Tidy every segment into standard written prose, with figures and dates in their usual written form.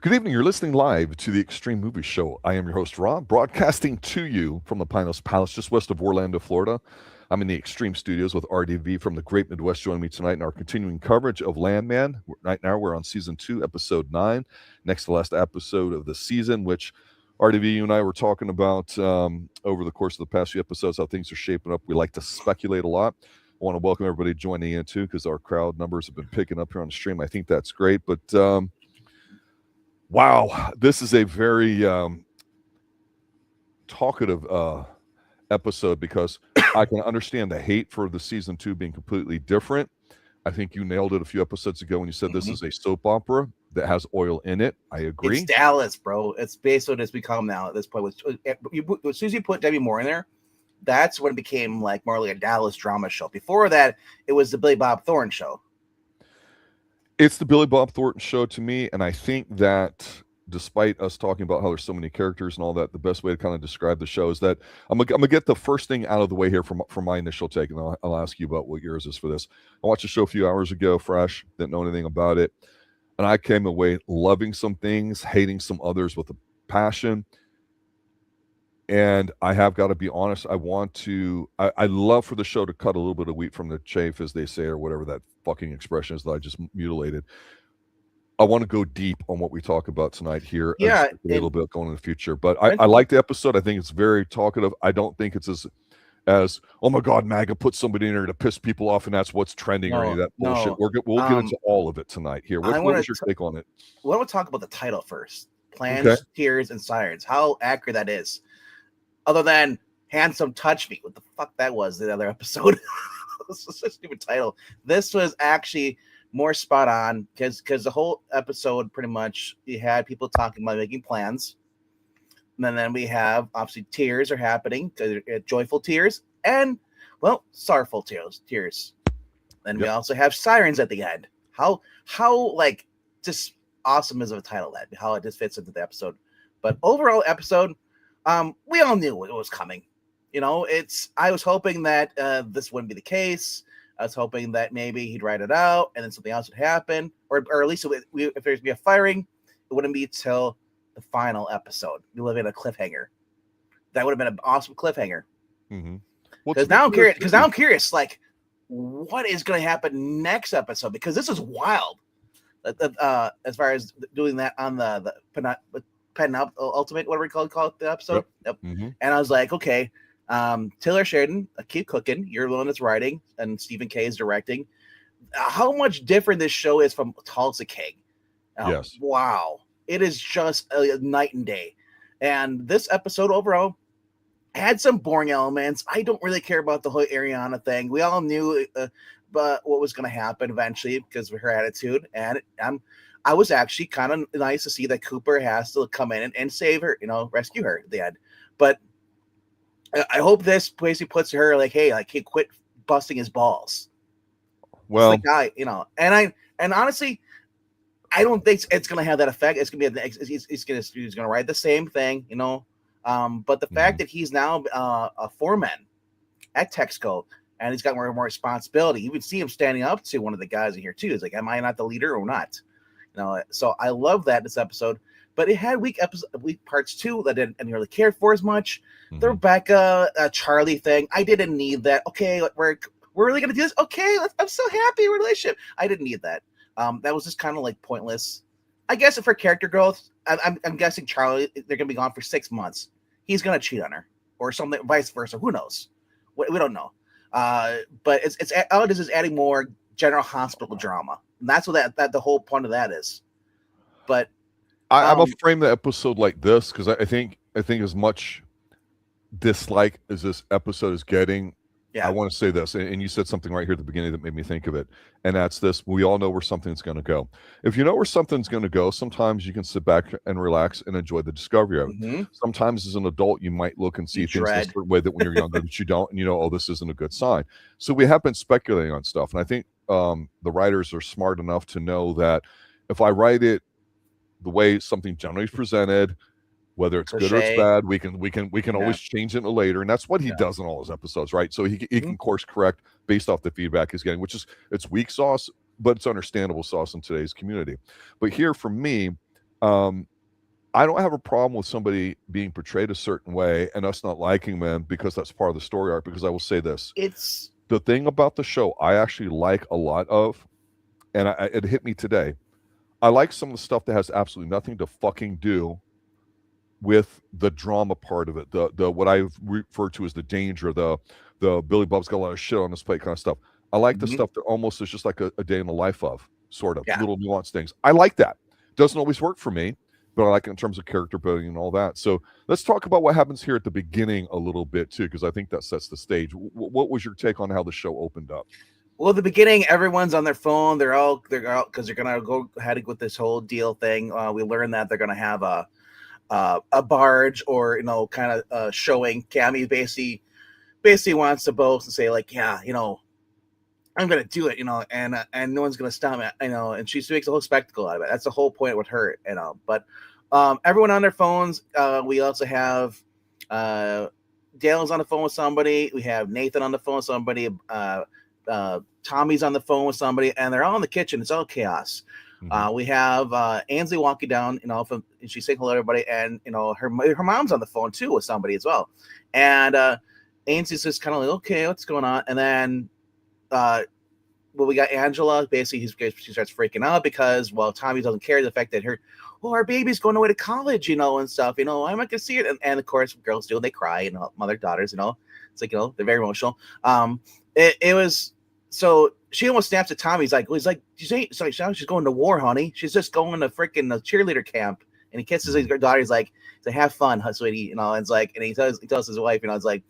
Good evening. You're listening live to the Extreme Movie Show. I am your host, Rob, broadcasting to you from the Pinos Palace, just west of Orlando, Florida. I'm in the Extreme Studios with RDV from the Great Midwest joining me tonight in our continuing coverage of Landman. Right now, we're on Season 2, Episode 9, next to last episode of the season, which RDV, you and I were talking about over the course of the past few episodes, how things are shaping up. We like to speculate a lot. I want to welcome everybody joining in, too, because our crowd numbers have been picking up here on the stream. I think that's great, but... wow, this is a very talkative episode because I can understand the hate for the season 2 being completely different. I think you nailed it a few episodes ago when you said this is a soap opera that has oil in it. I agree. It's Dallas, bro. It's based on what it's become now at this point. As soon as you put Demi Moore in there, that's when it became like more like a Dallas drama show. Before that, it was the Billy Bob Thornton show. It's the Billy Bob Thornton show to me, and I think that despite us talking about how there's so many characters and all that, the best way to kind of describe the show is that I'm gonna get the first thing out of the way here from my initial take, and I'll ask you about what yours is for this. I watched the show a few hours ago, fresh, didn't know anything about it, and I came away loving some things, hating some others with a passion. And I have got to be honest, I love for the show to cut a little bit of wheat from the chaff, as they say, or whatever that fucking expression is that I just mutilated. I want to go deep on what we talk about tonight here. Yeah, a little bit going in the future. But I like the episode. I think it's very talkative. I don't think it's as oh my God, MAGA put somebody in there to piss people off and that's what's trending or any of that bullshit. We'll get into all of it tonight here. What was your take on it? I want to talk about the title first. Plans, Tears, and Sirens. How accurate that is. Other than Handsome Touch Me. What the fuck that was the other episode. This was such a stupid title. This was actually more spot on because the whole episode pretty much you had people talking about making plans. And then we have obviously tears are happening, joyful tears and sorrowful tears. Then we also have sirens at the end. How like just awesome is of a title that how it just fits into the episode. But overall episode, we all knew it was coming. You know, I was hoping that this wouldn't be the case. I was hoping that maybe he'd write it out and then something else would happen, or at least if there's be a firing, it wouldn't be till the final episode. We live in a cliffhanger. That would have been an awesome cliffhanger. Because now I'm curious, like, what is going to happen next episode? Because this is wild. As far as doing that on the penultimate, whatever we call it, the episode. Yep. And I was like, okay. Taylor Sheridan, keep cooking. You're the one that's writing, and Stephen K is directing. How much different this show is from Tulsa King? Yes. Wow, it is just a night and day. And this episode overall had some boring elements. I don't really care about the whole Ariana thing. We all knew, but what was going to happen eventually because of her attitude. And I was actually kind of nice to see that Cooper has to come in and save her, rescue her at the end. But I hope this basically puts her like, hey, quit busting his balls. Well, like, and honestly, I don't think it's gonna have that effect. It's gonna be he's gonna write the same thing, But the fact that he's now a foreman at Texaco and he's got more and more responsibility, you would see him standing up to one of the guys in here too. It's like, am I not the leader or not? So I love that this episode. But it had weak parts too that I didn't really care for as much. The Rebecca Charlie thing, I didn't need that. Okay, we're really gonna do this. Okay, I'm so happy relationship. I didn't need that. That was just kind of like pointless. I guess for character growth, I'm guessing Charlie, they're gonna be gone for 6 months. He's gonna cheat on her or something, vice versa. Who knows? We don't know. But it's all it is adding more general hospital drama, and that's what that the whole point of that is. But I'm gonna frame the episode like this because I think as much dislike as this episode is getting, I want to say this, and you said something right here at the beginning that made me think of it, and that's this: we all know where something's going to go. If you know where something's going to go, sometimes you can sit back and relax and enjoy the discovery of it. Sometimes as an adult, you might look and see things a certain way that when you're younger that you don't, and oh, this isn't a good sign. So we have been speculating on stuff, and I think the writers are smart enough to know that if I write it the way something generally is presented, whether it's good or it's bad, we can always change it later, and that's what he does in all his episodes, right? So he can course correct based off the feedback he's getting, which is it's weak sauce, but it's understandable sauce in today's community. But here for me, I don't have a problem with somebody being portrayed a certain way and us not liking them because that's part of the story arc. Because I will say this: It's the thing about the show I actually like a lot of, and it hit me today. I like some of the stuff that has absolutely nothing to fucking do with the drama part of it. The what I refer to as the danger, the Billy Bob's got a lot of shit on his plate kind of stuff. I like the stuff that almost is just like a day in the life of, sort of little nuanced things. I like that. Doesn't always work for me, but I like it in terms of character building and all that. So let's talk about what happens here at the beginning a little bit too, because I think that sets the stage. What was your take on how the show opened up? Well, at the beginning, everyone's on their phone. They're out because they're gonna go ahead with this whole deal thing. We learned that they're gonna have a barge, or kind of showing. Cami basically wants to boast and say like, yeah, I'm gonna do it, and no one's gonna stop me, and she makes a whole spectacle out of it. That's the whole point with her, But everyone on their phones. We also have Dale's on the phone with somebody. We have Nathan on the phone with somebody. Tommy's on the phone with somebody, and they're all in the kitchen. It's all chaos. We have Ainsley walking down, and she's saying hello to everybody, and her mom's on the phone too with somebody as well. And Ainsley's just kind of like, okay, what's going on? And then we got Angela. Basically, she starts freaking out because, Tommy doesn't care the fact that our baby's going away to college, and stuff. I'm not gonna see it. And of course, girls do. They cry, mother daughters. It's like they're very emotional. It was. So she almost snaps at Tommy. He's like, she's going to war, honey. She's just going to freaking cheerleader camp. And he kisses his daughter. He's like, have fun, sweetie. And it's like, and he tells his wife, it's like,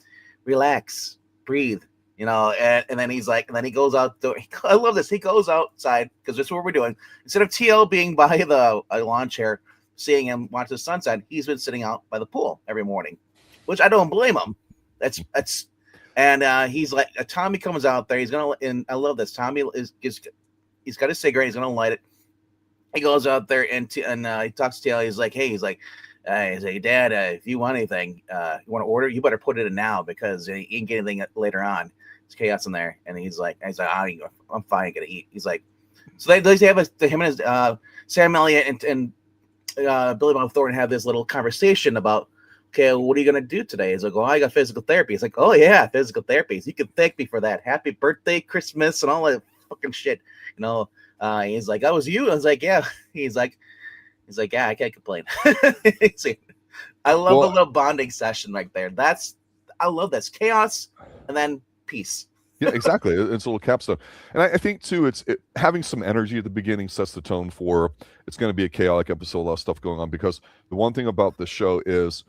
relax, breathe, and then he's like, and then he goes out. I love this. He goes outside because this is what we're doing. Instead of TL being by the lawn chair, seeing him watch the sunset, he's been sitting out by the pool every morning, which I don't blame him. That's. And he's like, Tommy comes out there. He's gonna, and I love this. Tommy he's got a cigarette. He's gonna light it. He goes out there and he talks to Taylor. He's like, Dad, if you want anything, you want to order, you better put it in now because you can get anything later on. It's chaos in there. And he's like, I'm fine. I'm gonna eat. He's like, so they have him and his Sam Elliott and Billy Bob Thornton have this little conversation about, okay, what are you going to do today? He's like, I got physical therapy. He's like, oh, yeah, physical therapy. You can thank me for that. Happy birthday, Christmas, and all that fucking shit. He's like, that was you? I was like, yeah. He's like, yeah, I can't complain. I love the little bonding session right there. I love this. Chaos and then peace. Yeah, exactly. It's a little capstone. And I think, too, having some energy at the beginning sets the tone for it's going to be a chaotic episode, a lot of stuff going on. Because the one thing about this show is,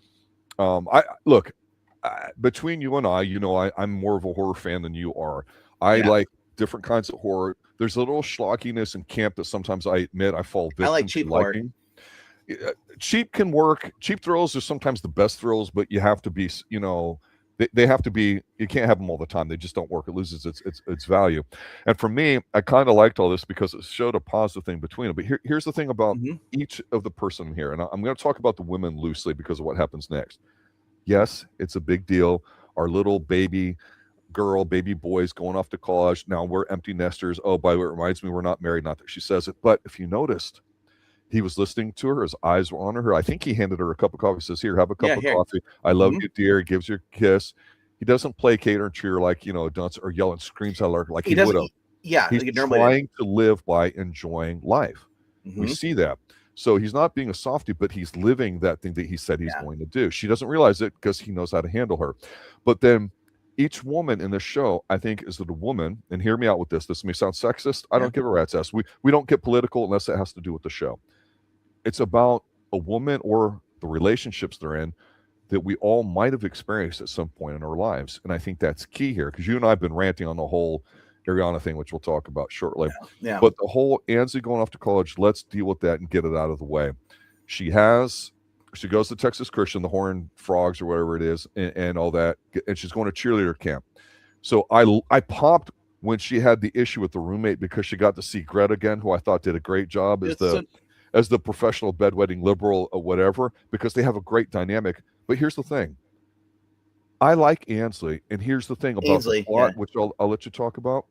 between you and I, I'm more of a horror fan than you are. I like different kinds of horror. There's a little schlockiness and camp that sometimes I admit I fall victim I like cheap to liking. Cheap can work. Cheap thrills are sometimes the best thrills, but you have to be, they have to be. You can't have them all the time. They just don't work. It loses its value. And for me, I kind of liked all this because it showed a positive thing between them. But here's the thing about each of the person here, and I'm going to talk about the women loosely because of what happens next. Yes, it's a big deal. Our little baby boys going off to college. Now we're empty nesters. Oh, by the way, it reminds me we're not married. Not that she says it, but if you noticed, he was listening to her. His eyes were on her. I think he handed her a cup of coffee. He says, here, have a cup of coffee. I love you, dear. He gives her a kiss. He doesn't placate her and cheer like, dunce or yell and screams at her like he would have. Yeah. He's trying to live by enjoying life. We see that. So he's not being a softie, but he's living that thing that he said he's going to do. She doesn't realize it because he knows how to handle her. But then each woman in the show, I think, is that a woman, and hear me out with this. This may sound sexist. I don't give a rat's ass. We don't get political unless it has to do with the show. It's about a woman or the relationships they're in that we all might have experienced at some point in our lives. And I think that's key here because you and I have been ranting on the whole Ariana thing, which we'll talk about shortly. Yeah. But the whole Ainsley going off to college, let's deal with that and get it out of the way. She goes to Texas Christian, the Horned Frogs or whatever it is, and all that. And she's going to cheerleader camp. So I popped when she had the issue with the roommate because she got to see Greta again, who I thought did a great job as the professional bedwetting liberal or whatever, because they have a great dynamic. But here's the thing. I like Ainsley, and here's the thing about the plot, which I'll let you talk about.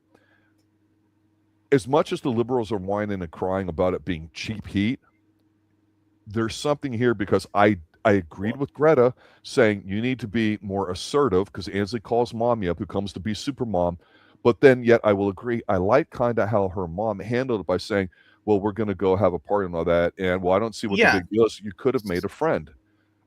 As much as the liberals are whining and crying about it being cheap heat, there's something here because I agreed with Greta saying you need to be more assertive because Ainsley calls mommy up, who comes to be super mom. But then yet I will agree, I like kind of how her mom handled it by saying, well, we're going to go have a party and all that. And well, I don't see what the big deal is. You could have made a friend.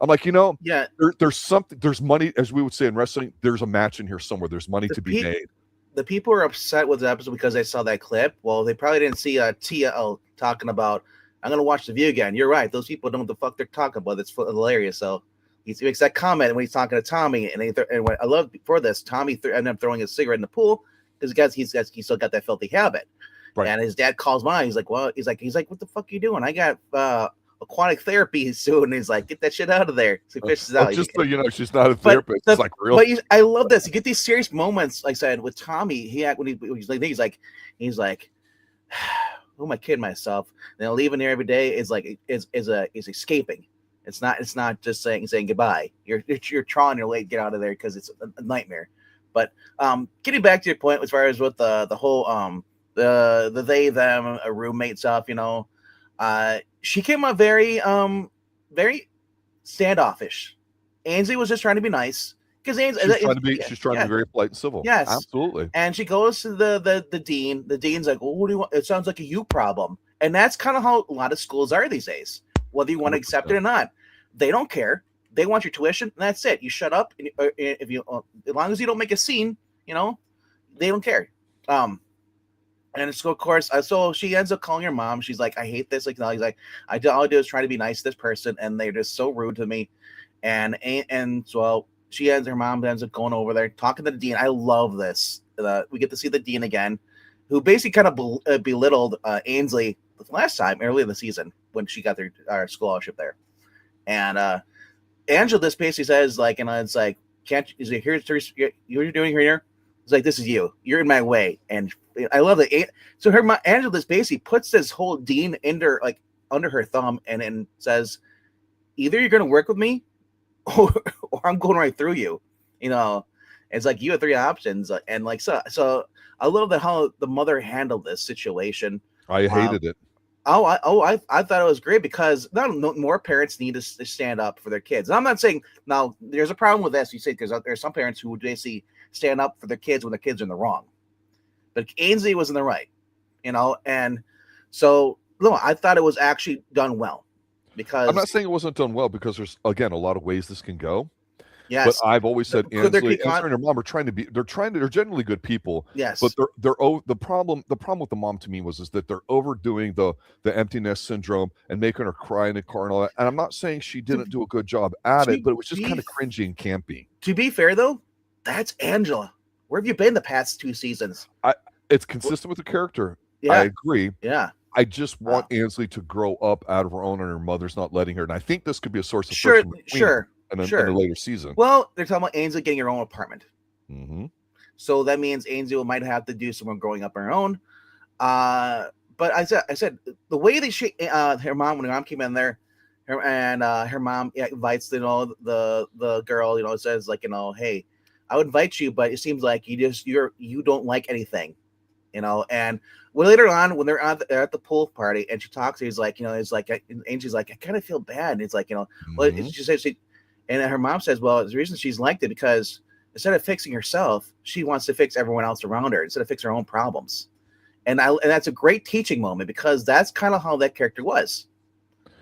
I'm like, there's something, there's money, as we would say in wrestling, there's a match in here somewhere. There's money to be made. The people are upset with the episode because they saw that clip. Well, they probably didn't see TL talking about, I'm going to watch the view again. You're right. Those people don't know what the fuck they're talking about. It's hilarious. So he makes that comment when he's talking to Tommy. And what I love before this, Tommy ended up throwing his cigarette in the pool because he's still got that filthy habit. Right. And his dad calls mine. He's like, well, he's like, what the fuck are you doing? I got aquatic therapy soon. And he's like, get that shit out of there. So he fishes out. Just so she's not a therapist. It's like real. But I love this. You get these serious moments, like I said, with Tommy. He's like, who am I kidding myself? And leaving here every day is escaping. It's not just saying goodbye. You're trying your late get out of there because it's a nightmare. But getting back to your point as far as with the whole the they them roommate stuff, she came up very very standoffish. Ainsley was just trying to be nice because she's trying to be very polite and civil. Yes, absolutely. And she goes to the dean. The dean's like, well, what do you want? It sounds like a you problem. And that's kind of how a lot of schools are these days, whether you want to accept it or not. They don't care. They want your tuition, and that's it. You shut up, and if you, as long as you don't make a scene, they don't care. And so of course, so she ends up calling her mom. She's like, I hate this. Like, he's like, all I do is try to be nice to this person, and they're just so rude to me. And so her mom ends up going over there, talking to the dean. I love this. We get to see the dean again, who basically kind of belittled Ainsley the last time, early in the season, when she got their scholarship there. And Angela, this basically says, like, it's like, can't you, here's what you're doing here? It's like, this is you. You're in my way. And I love that. So Angela, this basically puts this whole dean under her thumb and says, either you're going to work with me or I'm going right through you. It's like you have three options. And like, so I love how the mother handled this situation. I hated it. I thought it was great because more parents need to stand up for their kids. And I'm not saying now there's a problem with this. You say there's some parents who basically stand up for their kids when their kids are in the wrong, but Ainsley was in the right, and so no, I thought it was actually done well because I'm not saying it wasn't done well because there's again a lot of ways this can go. Yes, but I've always said Ainsley and her mom are they're generally good people. Yes, but the problem with the mom to me is that they're overdoing the emptiness syndrome and making her cry in the car and all that. And I'm not saying she didn't do a good job at it, but it was just kind of cringy and campy. To be fair though, that's Angela. Where have you been the past 2 seasons? It's consistent with the character. Yeah. I agree. Yeah. I just want Ainsley to grow up out of her own, and her mother's not letting her. And I think this could be a source of friction in a later season. Well, they're talking about Ainsley getting her own apartment. Mm-hmm. So that means Ainsley might have to do some growing up on her own. But I said the way they her mom, when her mom came in there, her mom invites the girl, says like, hey, I would invite you, but it seems like you don't like anything, and later on when they're at the pool party and she talks, he's like, Angel's like, I kind of feel bad. And it's like, well, she says and her mom says, well, the reason she's liked it because instead of fixing herself, she wants to fix everyone else around her instead of fix her own problems. And that's a great teaching moment because that's kind of how that character was.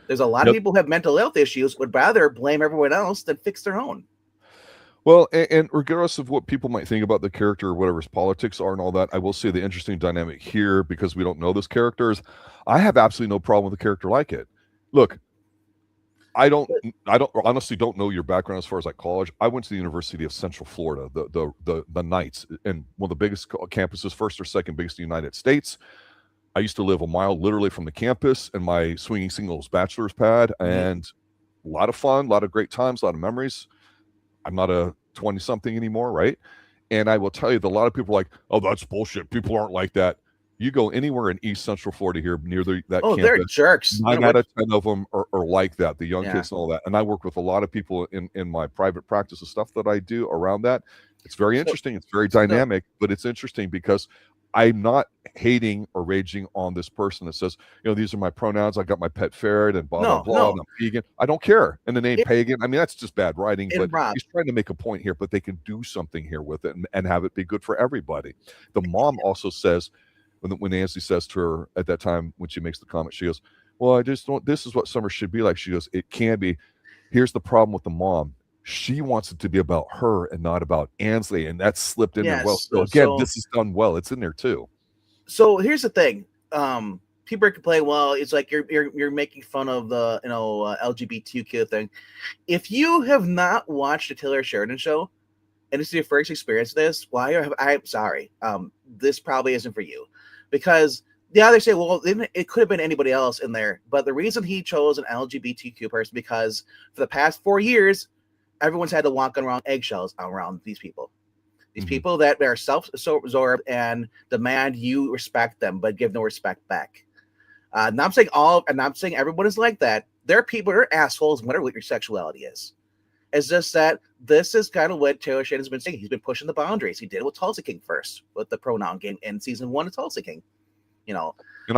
There's a lot of people who have mental health issues would rather blame everyone else than fix their own. Well, and regardless of what people might think about the character or whatever his politics are and all that, I will say the interesting dynamic here, because we don't know this character, is I have absolutely no problem with a character like it. Look, I honestly don't know your background as far as like college. I went to the University of Central Florida, the Knights, and one of the biggest campuses, first or second biggest in the United States. I used to live a mile literally from the campus in my swinging singles bachelor's pad, and a lot of fun, a lot of great times, a lot of memories. I'm not a 20-something anymore, right? And I will tell you that a lot of people are like, oh, that's bullshit. People aren't like that. You go anywhere in East Central Florida here near that campus. They're jerks. 9 out of 10 of them are like that, the young kids and all that. And I work with a lot of people in my private practice of stuff that I do around that. It's very interesting. It's very dynamic, but it's interesting because I'm not hating or raging on this person that says, these are my pronouns. I got my pet ferret and blah, blah, blah. And I'm vegan. I don't care. And the name pagan. I mean, that's just bad writing, but he's trying to make a point here, but they can do something here with it and have it be good for everybody. The mom also says, when Ainsley says to her at that time, when she makes the comment, she goes, well, I just don't, this is what summer should be like. She goes, it can be. Here's the problem with the mom. She wants it to be about her and not about Ainsley, and that's slipped in there well. So again, this is done well. It's in there too. So here's the thing. People are complaining, well, it's like you're making fun of the LGBTQ thing. If you have not watched the Taylor Sheridan show and this is your first experience with this, well, I'm sorry. This probably isn't for you. Because they say, well, it could have been anybody else in there. But the reason he chose an LGBTQ person, because for the past 4 years, everyone's had to walk around eggshells around these people. These people that are self-absorbed and demand you respect them, but give no respect back. Not saying everyone is like that. There are people who are assholes, no matter what your sexuality is. It's just that this is kind of what Taylor Sheridan's been saying. He's been pushing the boundaries. He did it with Tulsa King first, with the pronoun game in season 1 of Tulsa King. And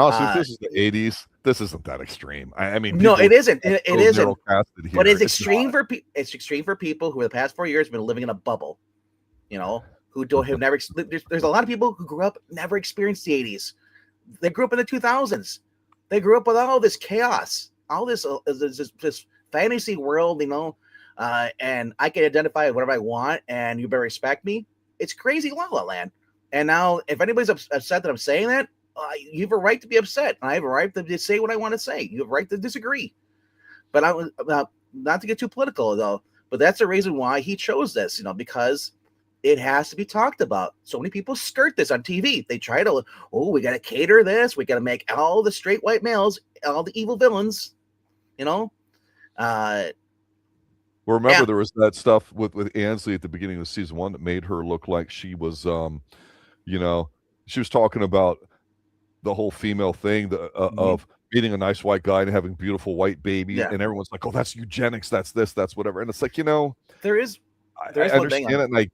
also, if this is the 80s, this isn't that extreme. I mean, no, it isn't. It isn't. But it's extreme it's extreme for people who, the past 4 years, have been living in a bubble. Who don't have never. There's a lot of people who grew up, never experienced the 80s. They grew up in the 2000s. They grew up with all this chaos, all this fantasy world, and I can identify with whatever I want, and you better respect me. It's crazy La La Land. And now, if anybody's upset that I'm saying that, you have a right to be upset. I have a right to say what I want to say. You have a right to disagree. But not to get too political, though, but that's the reason why he chose this, because it has to be talked about. So many people skirt this on TV. They try to, we got to cater this. We got to make all the straight white males, all the evil villains, Well, remember, there was that stuff with Ainsley at the beginning of season 1 that made her look like she was, she was talking about the whole female thing of meeting a nice white guy and having beautiful white babies, and everyone's like, oh, that's eugenics, that's this, that's whatever. And it's like, there is I understand it, and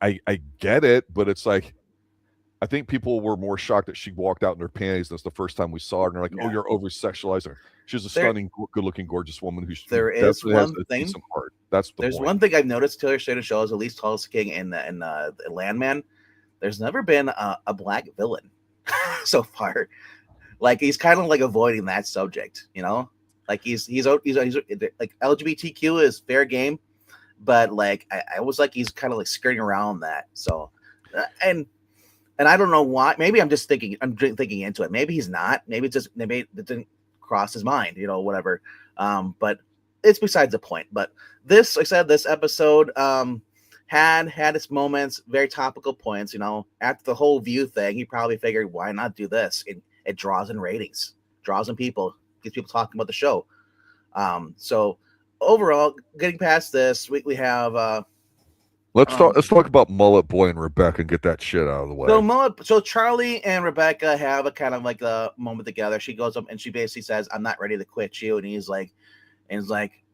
I get it, but it's like, I think people were more shocked that she walked out in her panties. That's the first time we saw her, and they're like, oh, you're over-sexualizing her. She's a stunning, good-looking, gorgeous woman who there's one thing I've noticed Taylor Sheridan shows, at least Tulsa King and the Landman, there's never been a black villain so far. Like, he's kind of like avoiding that subject, like he's like LGBTQ is fair game, but like I was like, he's kind of like skirting around that. So and I don't know why. Maybe I'm just thinking into it. Maybe he's not. Maybe it didn't cross his mind, whatever. But it's besides the point. But this, like I said, this episode had its moments, very topical points. After the whole View thing, he probably figured, why not do this? It draws in ratings, draws in people, gets people talking about the show. So overall, getting past this, we have. Let's talk about Mullet Boy and Rebecca and get that shit out of the way. So Charlie and Rebecca have a kind of like a moment together. She goes up and she basically says, "I'm not ready to quit you," and he's like,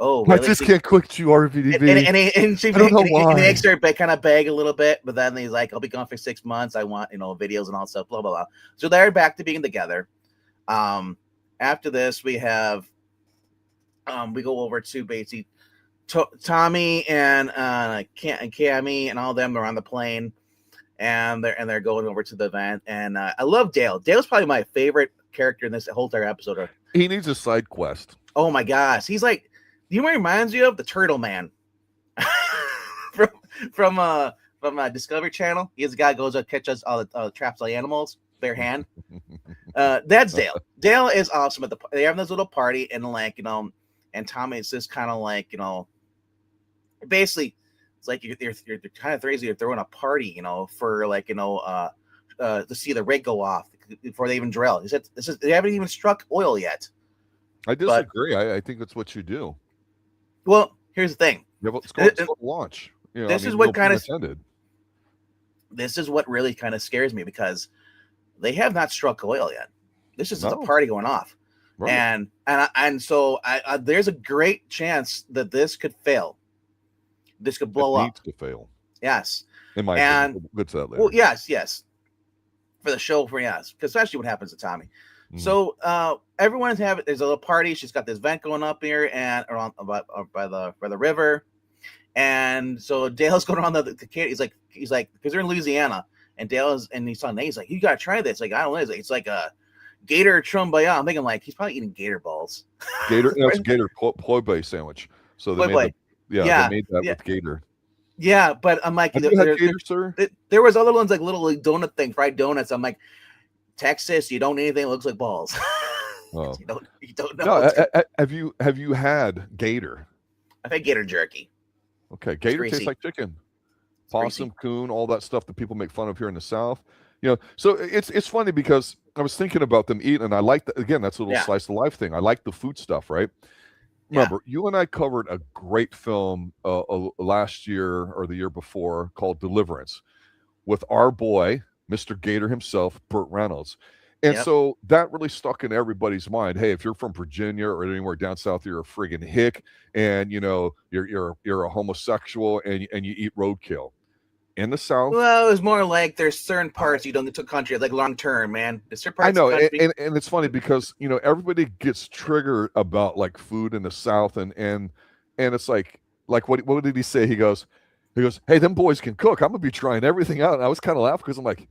"Oh, really?" I just can't quit you, RVDB. And she makes her kind of beg a little bit, but then he's like, "I'll be gone for 6 months. I want videos and all stuff." Blah blah blah. So they're back to being together. After this, we have we go over to basically Tommy and Cami and all of them are on the plane, and they're going over to the event. And I love Dale. Dale's probably my favorite character in this whole entire episode. He needs a side quest. Oh my gosh, he's like, you know what he reminds you of? The Turtle Man from Discovery Channel. He's a guy who goes and catches all the traps all the animals bare hand. That's Dale. Dale is awesome they have this little party, and like and Tommy is just kind of like basically it's like you're kind of crazy. You're throwing a party, for like to see the rig go off before they even drill. He said they haven't even struck oil yet. I disagree. I think that's what you do. Well, here's the thing. Yeah, let's go launch. This is what really kind of scares me, because they have not struck oil yet. This is just a party going off. Right. And so there's a great chance that this could fail. This could blow up. Needs to fail. Yes. In my opinion. Good to that later. Well, yes. for the show for especially what happens to Tommy. So everyone's having there's a little party. She's got this vent going up here and around by the river, and so Dale's going on the kid. He's like because they're in Louisiana, and Dale's and he saw Nate. He's like, you gotta try this. Like I don't know, it's like a gator trumbaya. I'm thinking like he's probably eating gator balls. Gator, no, it's gator poi bay sandwich. So they made they made that with gator. Yeah, but I'm like, have you had gator, sir? There was other ones like little like, donut thing, fried donuts. I'm like, Texas, you don't need anything that looks like balls. Oh. you don't know. No, have you had gator? I've had gator jerky. Okay, gator tastes like chicken. Possum, coon, all that stuff that people make fun of here in the South. You know, so it's funny because I was thinking about them eating, and I like again, that's a little slice of life thing. I like the food stuff, right? Remember, you and I covered a great film last year or the year before called Deliverance with our boy, Mr. Gator himself, Burt Reynolds. And so that really stuck in everybody's mind. Hey, if you're from Virginia or anywhere down south, you're a friggin' hick, and you know you're a homosexual, and you eat roadkill. In the South, well, it was more like there's certain parts you don't get to country like long term, man. There's certain parts I know, and it's funny because you know everybody gets triggered about like food in the South, and it's like what did he say? He goes, hey, them boys can cook. I'm gonna be trying everything out. And I was kind of laughing because I'm like,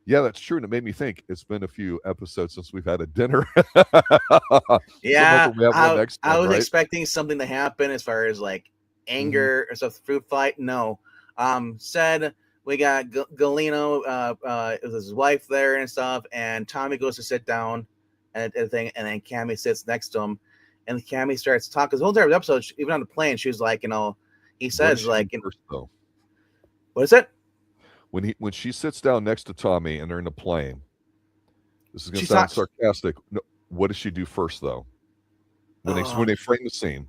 yeah, that's true, and it made me think it's been a few episodes since we've had a dinner. Yeah, I was right? expecting something to happen as far as like anger or stuff, fruit fight. No. Said we got Galino, with his wife there and stuff, and Tommy goes to sit down and everything, and then Cami sits next to him, and Cami starts talking. The whole entire episode, even on the plane, she was like, you know, he says like, first, what is it? When she sits down next to Tommy and they're in the plane, this is going to sound sarcastic. No, what does she do first though? When they frame the scene.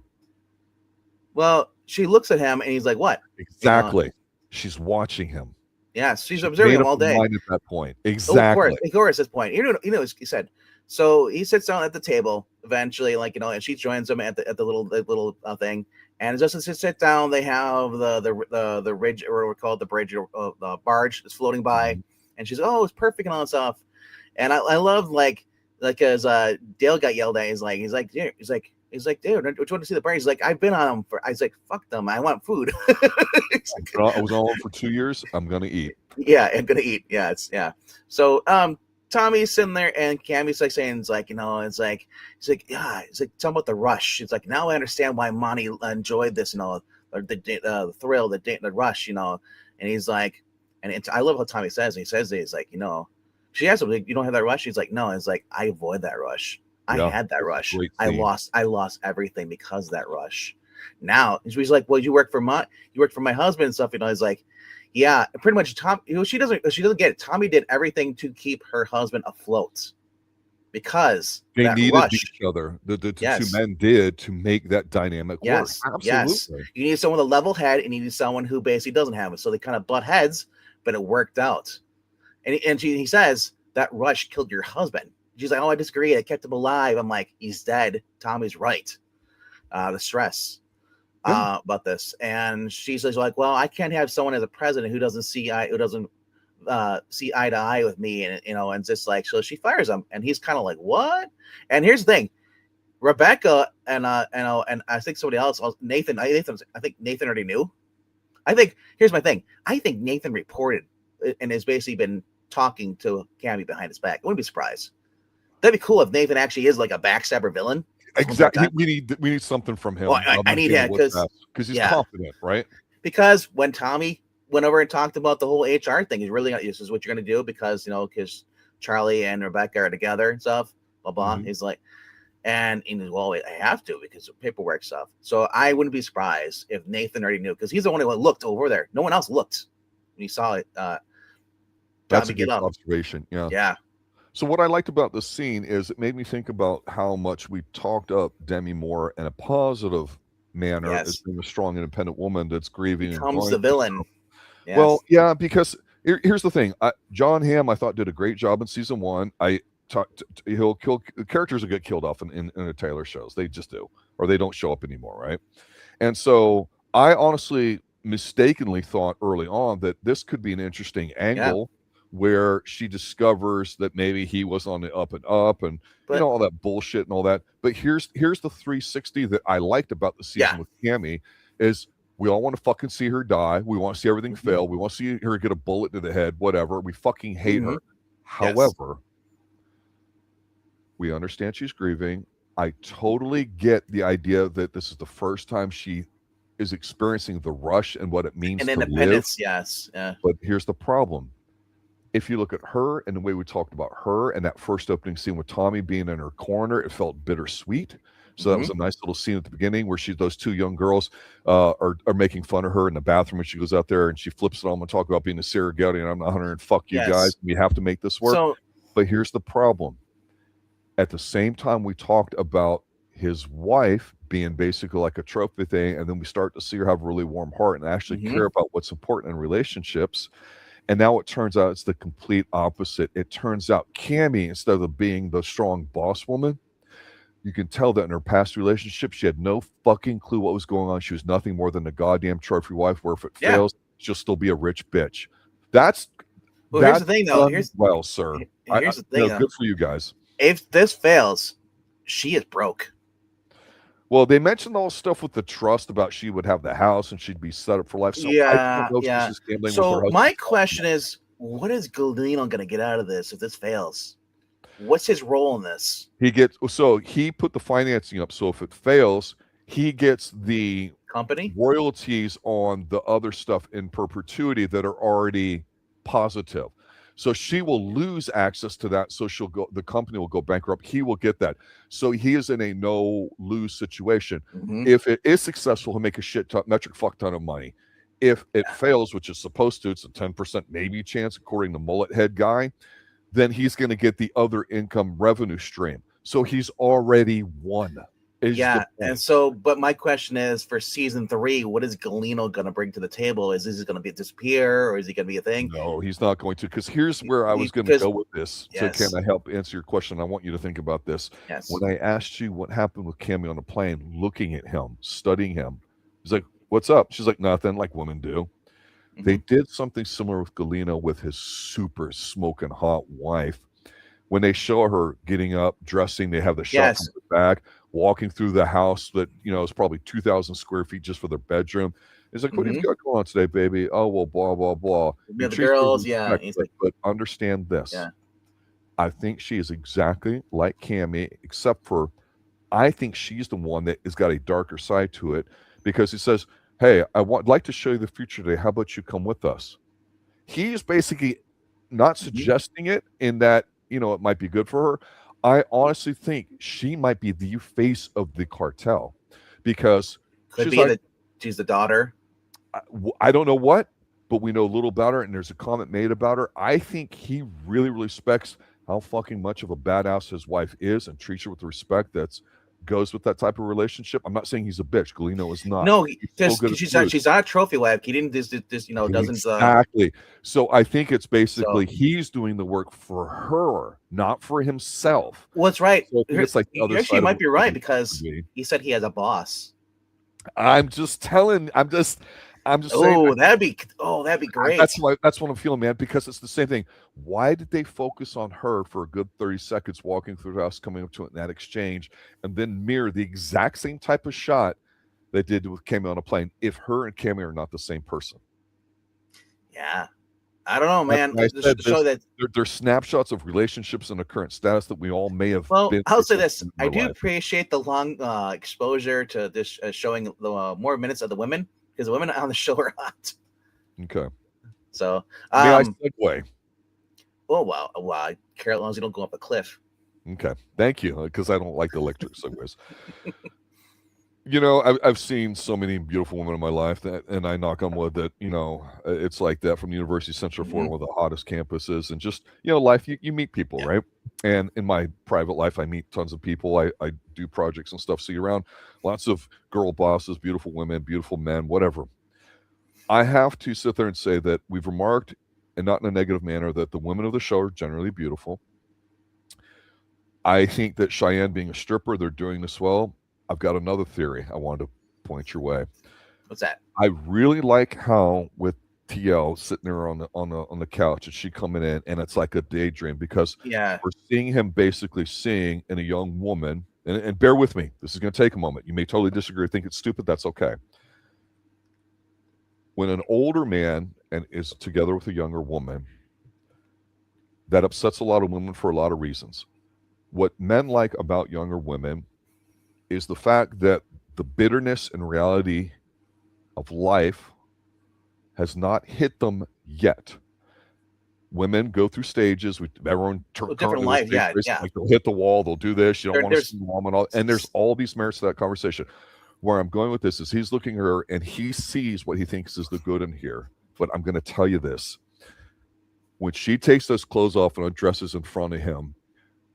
Well, she looks at him and he's like, what? Exactly. You know, she's watching him. Yeah, she's observing him all day. At that point. Exactly. Of course, at this point. You know, he said. So he sits down at the table eventually, like, you know, and she joins him at the little thing. And just as they sit down, they have the ridge, or we call it the bridge, or the barge is floating by. And she's, oh, it's perfect and all that stuff. And I love like as Dale got yelled at, he's like, dude, don't you want to see the barge? He's like, I've been on them I was like, fuck them, I want food. I was on for 2 years. I'm gonna eat. Yeah, I'm gonna eat. Yeah, So Tommy's sitting there and Cami's like saying, it's like, you know, he's like, yeah, it's like talking about the rush. It's like, now I understand why Monty enjoyed this, you know, the thrill, the rush, you know. And he's like, I love how Tommy says, he's like, you know, she asks him, like, you don't have that rush? He's like, no. It's like, I avoid that rush. I had that rush. I lost everything because of that rush. Now she's like, well, you work for my husband and stuff, you know. He's like, yeah, pretty much. Tom, you know, she doesn't get it. Tommy did everything to keep her husband afloat because they needed each other. The two men did to make that dynamic work. Absolutely. Yes. You need someone with a level head, and you need someone who basically doesn't have it. So they kind of butt heads, but it worked out. And he says that rush killed your husband. She's like, oh, I disagree. I kept him alive. I'm like, he's dead. Tommy's right. The stress about this. And she's like, well, I can't have someone as a president who doesn't see eye to eye with me. And, you know, and just like, so she fires him. And he's kind of like, what? And here's the thing. Rebecca and I think somebody else, Nathan, I think Nathan already knew. Here's my thing. I think Nathan reported and has basically been talking to Cami behind his back. I wouldn't be surprised. That'd be cool if Nathan actually is like a backstabber villain. Exactly. We need something from him. Well, I need him because he's confident, right? Because when Tommy went over and talked about the whole HR thing, he's really this is what you're going to do because, you know, because Charlie and Rebecca are together and stuff. Blah blah. Mm-hmm. He's like, and he's well, I have to because of paperwork stuff. So I wouldn't be surprised if Nathan already knew because he's the one who looked over there. No one else looked when he saw it. That's a good observation. Yeah. Yeah. So what I liked about this scene is it made me think about how much we talked up Demi Moore in a positive manner as being a strong, independent woman that's grieving. Becomes the villain. Yes. Well, yeah, because here's the thing. John Hamm, I thought, did a great job in season 1. He'll kill characters will get killed off in the Taylor shows. They just do, or they don't show up anymore, right? And so I honestly mistakenly thought early on that this could be an interesting angle where she discovers that maybe he was on the up and up, and all that bullshit and all that. But here's the 360 that I liked about the season with Cami is we all want to fucking see her die. We want to see everything fail. We want to see her get a bullet to the head, whatever. We fucking hate her. However, we understand she's grieving. I totally get the idea that this is the first time she is experiencing the rush and what it means to independence, live. But here's the problem. If you look at her and the way we talked about her and that first opening scene with Tommy being in her corner, it felt bittersweet. So that was a nice little scene at the beginning where those two young girls are making fun of her in the bathroom when she goes out there and she flips it on and talk about being a surrogate and I'm not 100 and fuck you guys. We have to make this work. But here's the problem. At the same time, we talked about his wife being basically like a trophy thing, and then we start to see her have a really warm heart and actually care about what's important in relationships. And now it turns out it's the complete opposite. It turns out Cami, instead of being the strong boss woman, you can tell that in her past relationship, she had no fucking clue what was going on. She was nothing more than a goddamn trophy wife, where if it fails, she'll still be a rich bitch. Here's the thing, though. Here's the thing. Good for you guys. If this fails, she is broke. Well, they mentioned all stuff with the trust about she would have the house and she'd be set up for life. So So my question is, what is Galino going to get out of this if this fails? What's his role in this? He put the financing up. So if it fails, he gets the company royalties on the other stuff in perpetuity that are already positive. So she will lose access to that. So the company will go bankrupt. He will get that. So he is in a no-lose situation. If it is successful, he'll make a metric fuck ton of money. If it fails, which is supposed to, it's a 10% maybe chance, according to Mullet Head Guy, then he's going to get the other income revenue stream. So he's already won. And so, but my question is, for season 3, what is Galino going to bring to the table? Is this going to disappear, or is he going to be a thing? No, he's not going to. Because here's where I was going to go with this. So can I help answer your question? I want you to think about this. When I asked you what happened with Cami on the plane, looking at him, studying him, he's like, "What's up?" She's like, "Nothing," like women do. They did something similar with Galino with his super smoking hot wife. When they show her getting up, dressing, they have the shot from the back, walking through the house that, is probably 2,000 square feet just for their bedroom. It's like, what have you got going on today, baby? Oh, well, blah, blah, blah. The girls, But understand this. I think she is exactly like Cami, except for I think she's the one that has got a darker side to it, because he says, hey, I'd like to show you the future today. How about you come with us? He's basically not suggesting it in that, it might be good for her. I honestly think she might be the face of the cartel, because she's the daughter. I don't know what, but we know a little about her, and there's a comment made about her. I think he really, really respects how fucking much of a badass his wife is and treats her with the respect that's goes with that type of relationship. I'm not saying he's a bitch. Galino is not. No, she's not a trophy wife. He didn't doesn't exactly. So I think it's basically he's doing the work for her, not for himself. Well, that's right. So it's like the other side might be right, because he said he has a boss. I'm just saying. That'd be great. That's what I'm feeling, man, because it's the same thing. Why did they focus on her for a good 30 seconds walking through the house, coming up to it in that exchange, and then mirror the exact same type of shot they did with Cami on a plane, if her and Cami are not the same person? Yeah. I don't know, man. They're snapshots of relationships and the current status that we all may have been. I'll say this. I do appreciate the long exposure to this, showing the more minutes of the women, because the women on the show are hot. Okay. So, may I segue? Oh, wow. Wow. Care as long as you don't go up a cliff. Okay. Thank you, because I don't like the electric segues. I've seen so many beautiful women in my life and I knock on wood that, it's like that from the University of Central Florida, one of the hottest campuses, and just, life, you meet people, right? And in my private life, I meet tons of people. I do projects and stuff. So you're around lots of girl bosses, beautiful women, beautiful men, whatever. I have to sit there and say that we've remarked, and not in a negative manner, that the women of the show are generally beautiful. I think that Cheyenne being a stripper, they're doing this well. I've got another theory I wanted to point your way. What's that? I really like how with TL sitting there on the couch, and she coming in, and it's like a daydream because we're seeing him basically seeing in a young woman, and bear with me, this is going to take a moment. You may totally disagree, think it's stupid. That's okay. When an older man and is together with a younger woman, that upsets a lot of women for a lot of reasons. What men like about younger women is the fact that the bitterness and reality of life has not hit them yet. Women go through stages. Everyone different life, yeah. Like they'll hit the wall. They'll do this. You don't want to see the mom and all. And there's all these merits to that conversation. Where I'm going with this is he's looking at her and he sees what he thinks is the good in here. But I'm going to tell you this: when she takes those clothes off and undresses in front of him,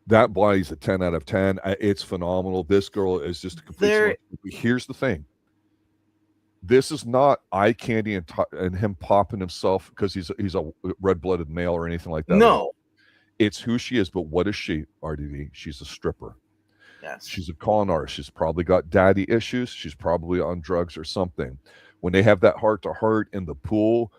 that body's a 10 out of 10. It's phenomenal. This girl is just a complete. Here's the thing. This is not eye candy and him popping himself because he's a red-blooded male or anything like that. No. It's who she is. But what is she, RDD? She's a stripper. Yes. She's a con artist. She's probably got daddy issues. She's probably on drugs or something. When they have that heart-to-heart in the pool,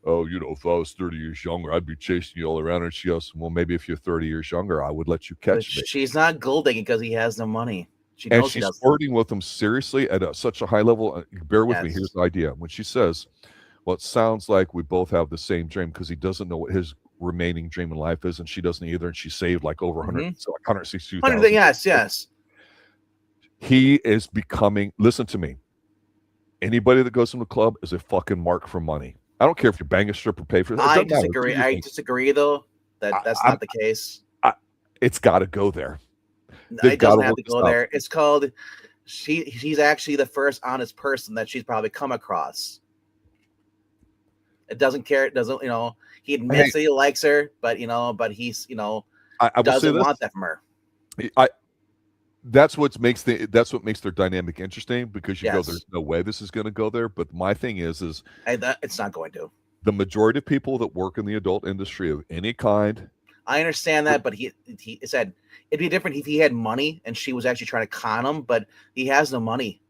oh, if I was 30 years younger, I'd be chasing you all around. And she goes, well, maybe if you're 30 years younger, I would let you catch me. She's not gold digging because he has no money. And she's flirting with him seriously at such a high level. Bear with me. Here's the idea. When she says, well, it sounds like we both have the same dream, because he doesn't know what his remaining dream in life is, and she doesn't either. And she saved like over 100, so like 162,000. Yes. He is becoming, listen to me, anybody that goes to the club is a fucking mark for money. I don't care if you bang a stripper, pay for it. I disagree, though. That's not the case. It's got to go there. It doesn't have to go there. It's called she's actually the first honest person that she's probably come across. It doesn't care. It doesn't, he admits that he likes her, but he's, I doesn't want that from her. That's what makes their dynamic interesting, because you go, there's no way this is going to go there. But my thing is it's not going to. The majority of people that work in the adult industry of any kind. I understand that, but he said it'd be different if he had money and she was actually trying to con him, but he has no money.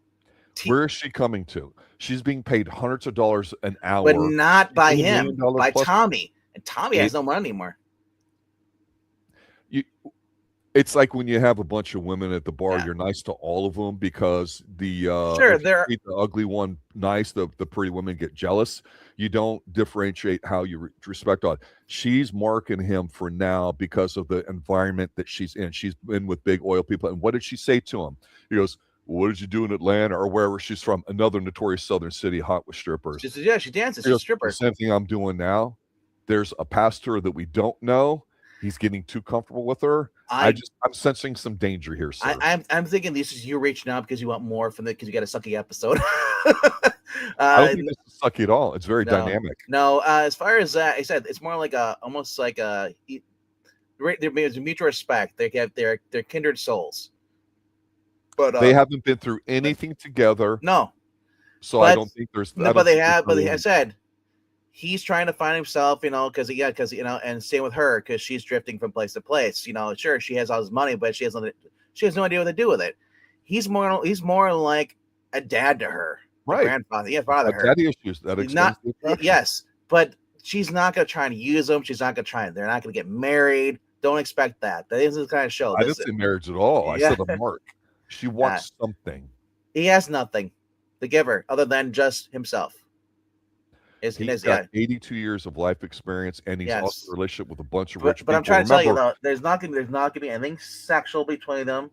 Where is she coming to? She's being paid hundreds of dollars an hour. But not by him, by Tommy. And Tommy has no money anymore. It's like when you have a bunch of women at the bar, you're nice to all of them because the ugly one nice, the pretty women get jealous. You don't differentiate how you respect on. She's marking him for now because of the environment that she's in. She's been with big oil people. And what did she say to him? He goes, well, what did you do in Atlanta or wherever she's from? Another notorious southern city, hot with strippers. She says, she dances. She's a stripper. The same thing I'm doing now. There's a pastor that we don't know. He's getting too comfortable with her. I'm sensing some danger here, sir. I'm thinking this is you reaching out because you want more from it because you got a sucky episode. I don't think this is sucky at all. It's very dynamic. No, as far as I said, it's more like almost like there's mutual respect. They have they're kindred souls. But they haven't been through anything together. No. So I don't think there's. No, but they have. But I said. He's trying to find himself, because and same with her, because she's drifting from place to place. Sure, she has all his money, but she has no idea what to do with it. He's more like a dad to her, right? Grandfather, father. Her daddy issues that not yes, but she's not going to try and use them. She's not going to try. They're not going to get married. Don't expect that. That isn't the kind of show. I didn't say marriage at all. I said a mark. She wants something. He has nothing to give her other than just himself. He's got 82 years of life experience, and he's also in a relationship with a bunch of rich people. But I'm trying to tell you, though, there's not going to be anything sexual between them,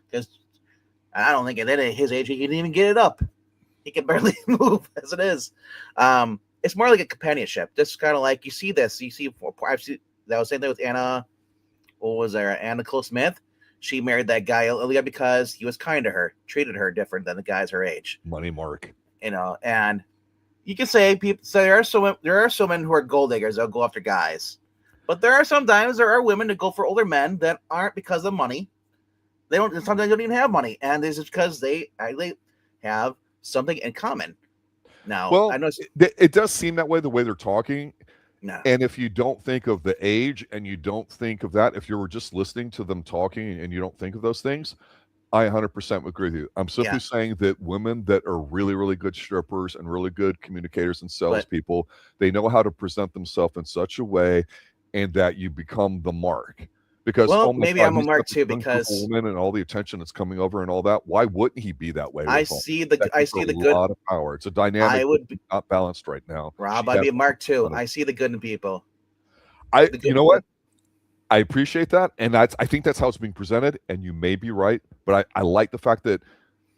because I don't think at his age he can even get it up. He can barely move as it is. It's more like a companionship. Just kind of like you see this. You see, that was same thing with Anna. What was there? Anna Nicole Smith. She married that guy Elliott because he was kind to her, treated her different than the guys her age. Money mark. And. You can say there are so men who are gold diggers. They'll go after guys, but there are women that go for older men that aren't because of money. Sometimes they don't even have money, and this is because they have something in common. Now, well, I know it does seem that way the way they're talking. No. And if you don't think of the age and you don't think of that, if you were just listening to them talking and you don't think of those things, I 100% agree with you. I'm simply saying that women that are really, really good strippers and really good communicators and salespeople, they know how to present themselves in such a way, and that you become the mark. Because maybe I'm a mark too, because woman and all the attention that's coming over and all that. Why wouldn't he be that way? I see the good. A lot of power. It's a dynamic. Not balanced right now. Rob, I'd be a mark too. I see the good in people. You know what? I appreciate that, and I think that's how it's being presented. And you may be right, but I like the fact that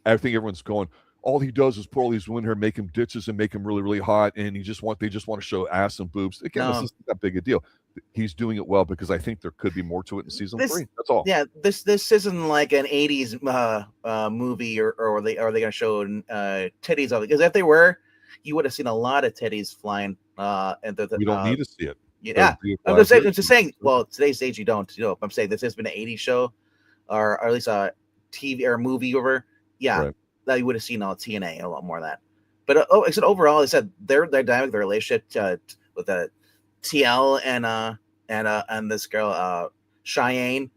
I think everyone's going, all he does is put all these women here, make him ditches and make him really, really hot, and they just want to show ass and boobs. Again, this isn't that big a deal. He's doing it well, because I think there could be more to it in season 3. That's all. Yeah, this isn't like an 80s movie, or are they going to show titties of it? Because if they were, you would have seen a lot of titties flying. And we don't need to see it. Yeah, I'm just saying. Well, today's age, you don't. I'm saying this has been an 80s show, or at least a TV or a movie over. Yeah, that you would have seen on TNA a lot more of that. But I said overall, I said their dynamic, their relationship with the TL and this girl Cheyenne,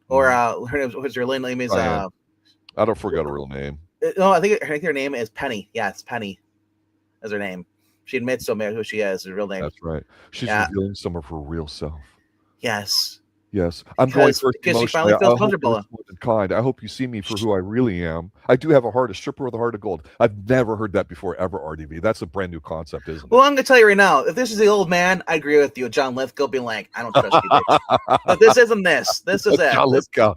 or what's her name is I don't forget her real name. No, I think her name is Penny. Yeah, it's Penny as her name. She admits who she is, her real name. That's right. She's revealing some of her real self. Yes. Yes. I'm going first because she finally feels comfortable. Kind. I hope you see me for who I really am. I do have a stripper with a heart of gold. I've never heard that before, ever, RDV. That's a brand new concept, isn't it? Well, I'm going to tell you right now, if this is the old man, I agree with you. John Lithgow being like, I don't trust you, bitch. But this isn't this. This is it. John Lithgow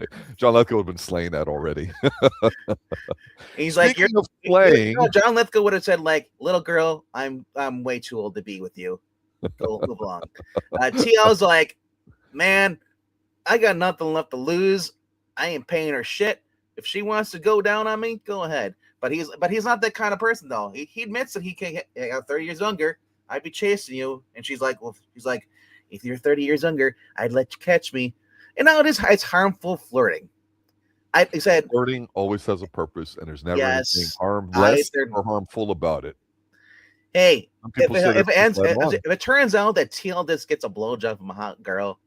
would have been slaying that already. He's like, John Lithgow would have said, like, little girl, I'm way too old to be with you. Go move along. TL's like, man, I got nothing left to lose. I ain't paying her shit. If she wants to go down on me, go ahead. But he's not that kind of person, though. He admits that he can get 30 years younger. I'd be chasing you. And she's like, if you're 30 years younger, I'd let you catch me. And now it's harmful flirting. I said flirting always has a purpose, and there's never anything harmless or harmful about it. Hey, if it turns out that TL just gets a blowjob from a hot girl,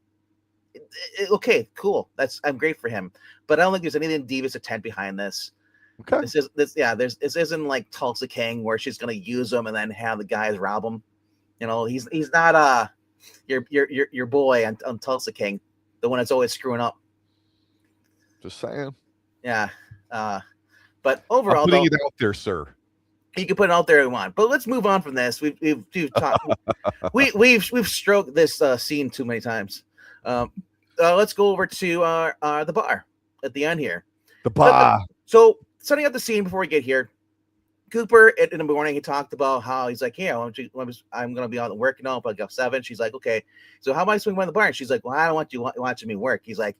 okay, cool. I'm great for him. But I don't think there's anything devious intent behind this. Okay. This isn't like Tulsa King where she's gonna use him and then have the guys rob him. You know, he's not your boy on Tulsa King, the one that's always screwing up. Just saying. Yeah. But overall, I'm putting it out there, sir. You can put it out there if you want. But let's move on from this. We've talked. we've stroked this scene too many times. Let's go over to the bar at the end here. The bar. So setting up the scene before we get here, Cooper in the morning, he talked about how he's like, yeah, I'm going to be out working up like 7. She's like, okay, so how am I swinging by the bar? And she's like, well, I don't want you watching me work. He's like,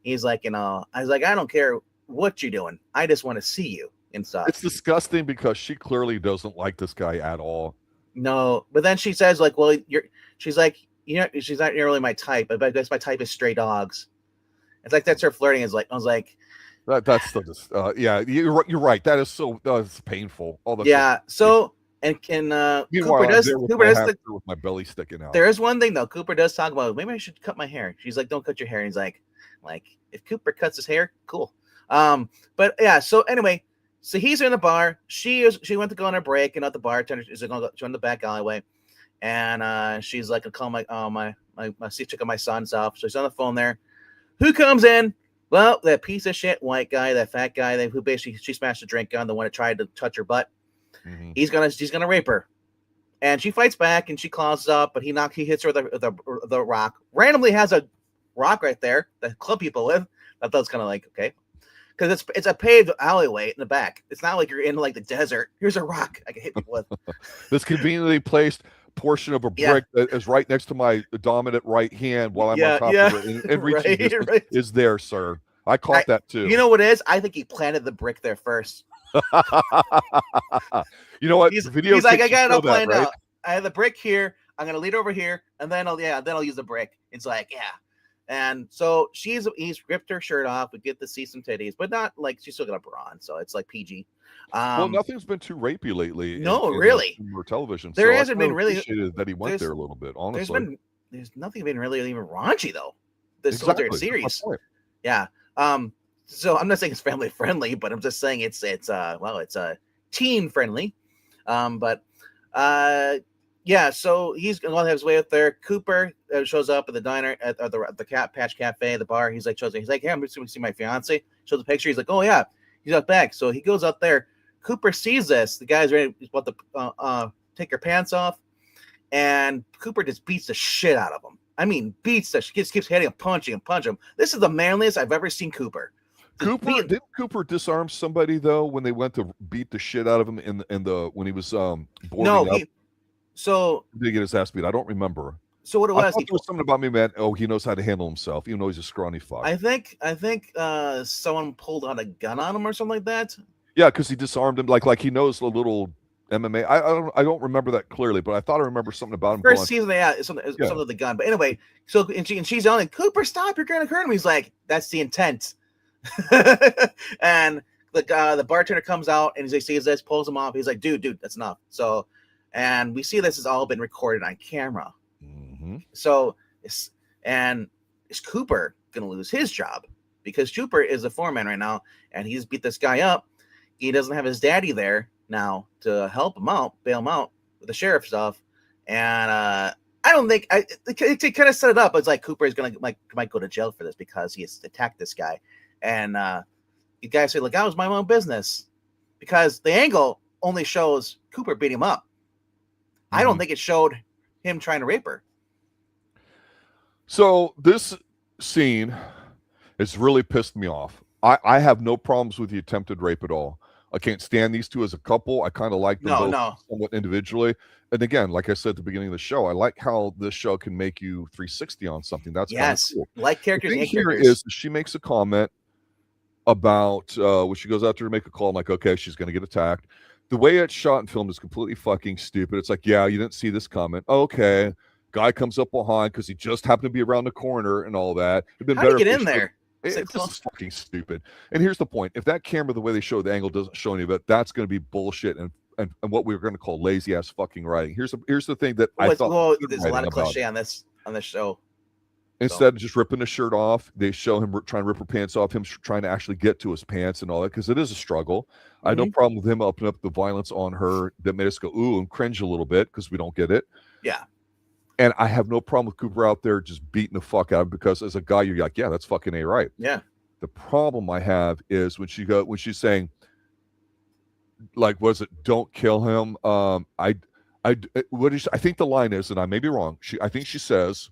you know, I was like, I don't care what you're doing. I just want to see you and stuff. It's disgusting because she clearly doesn't like this guy at all. No, but then she says like, well, she's like, you know, she's not really my type, but I guess my type is stray dogs. It's like that's her flirting. I was like, that's still just yeah, you're right. That is that's painful. All the so and Cooper does with my belly sticking out. There is one thing though. Cooper does talk about maybe I should cut my hair. She's like, don't cut your hair. And he's like if Cooper cuts his hair, cool. But yeah. So anyway, so he's in the bar. She went to go on her break, and not the bartender is going to join the back alleyway. And she's like, I'll call my check on my son's off. So she's on the phone there. Who comes in? Well, that piece of shit white guy, that fat guy who basically she smashed a drink on, the one that tried to touch her butt. Mm-hmm. He's gonna rape her. And she fights back and she claws up, but he hits her with the rock. Randomly has a rock right there that club people with. I thought it was kind of like, okay. Because it's a paved alleyway in the back. It's not like you're in like the desert. Here's a rock I can hit people with. This conveniently placed portion of a brick that is right next to my dominant right hand while I'm on top of it. And reaching is there, sir. I caught that too. You know what it is? I think he planted the brick there first. You know what? He's like, I got it all planned out. I have the brick here. I'm gonna lead over here, and then I'll use the brick. It's like, yeah. And so he's ripped her shirt off. We get to see some titties, but not like she's still got a bra on, so it's like PG. Well, nothing's been too rapey lately. No, really. Or television. There hasn't been really that he went there a little bit. Honestly, there's nothing been really even raunchy though. This whole series. Yeah. So I'm not saying it's family friendly, but I'm just saying it's teen friendly. But yeah, so he's going to have his way up there. Cooper shows up at the diner at the Cat Patch Cafe, the bar. He's like, hey, I'm just going to see my fiance. Shows the picture. He's like, oh yeah, he's up back. So he goes up there. Cooper sees this. The guy's ready. He's about to take her pants off, and Cooper just beats the shit out of him. I mean, beats the shit. Keeps hitting him, punching him. This is the manliest I've ever seen Cooper. Didn't Cooper disarm somebody though when they went to beat the shit out of him in the when he was boarding up? So did he get his ass beat? I don't remember. So what it was? I thought there was something about me, man. Oh, he knows how to handle himself, even though he's a scrawny fuck. I think someone pulled out a gun on him or something like that. Yeah, because he disarmed him, like he knows a little MMA. I don't remember that clearly, but I thought I remember something about him. First season, something with the gun. But anyway, so and she's yelling, Cooper, stop! You're gonna hurt him. He's like, that's the intent. And the bartender comes out and he sees this, pulls him off. He's like, dude, that's enough. So, and we see this has all been recorded on camera. Mm-hmm. So, is Cooper gonna lose his job? Because Cooper is the foreman right now, and he's beat this guy up. He doesn't have his daddy there now to help him out, bail him out with the sheriff stuff. And I don't think they kind of set it up. It's like Cooper is gonna might go to jail for this because he has attacked this guy. And the guy said, "Look, that was my own business," because the angle only shows Cooper beating him up. Mm-hmm. I don't think it showed him trying to rape her. So this scene has really pissed me off. I have no problems with the attempted rape at all. I can't stand these two as a couple. I kind of like them both somewhat individually. And again, like I said at the beginning of the show, I like how this show can make you 360 on something. That's yes, cool. Like characters. The thing here is she makes a comment about when she goes out there to make a call. I'm like, okay, she's going to get attacked. The way it's shot and filmed is completely fucking stupid. It's like, yeah, you didn't see this comment. Okay, guy comes up behind because he just happened to be around the corner and all that. It'd been better to get in there. This is fucking stupid. And here's the point: if that camera, the way they show the angle, doesn't show any of it, that's going to be bullshit and what we were going to call lazy ass fucking writing. Here's the thing that I thought. Well, there's a lot of cliche on this show. Instead of just ripping his shirt off, they show him trying to rip her pants off, him trying to actually get to his pants and all that, because it is a struggle. Mm-hmm. I have no problem with him opening up the violence on her that made us go, ooh, and cringe a little bit because we don't get it. Yeah. And I have no problem with Cooper out there just beating the fuck out of him, because as a guy, you're like, yeah, that's fucking A right. Yeah. The problem I have is when she's saying, like, was it, don't kill him? I think the line is, and I may be wrong, I think she says,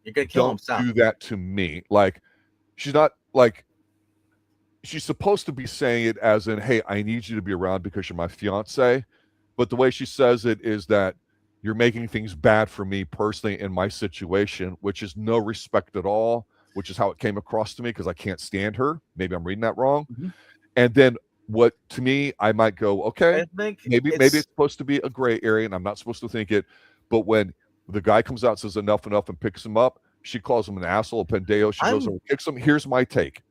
you're gonna kill him. Don't do that to me. Like, she's not like, she's supposed to be saying it as in, hey, I need you to be around because you're my fiance. But the way she says it is that you're making things bad for me personally in my situation, which is no respect at all, which is how it came across to me, because I can't stand her. Maybe I'm reading that wrong. Mm-hmm. And then what, to me, I might go, okay, maybe it's supposed to be a gray area and I'm not supposed to think it. But when the guy comes out and says enough and picks him up, she calls him an asshole, a pendejo. She goes over and kicks him. Here's my take.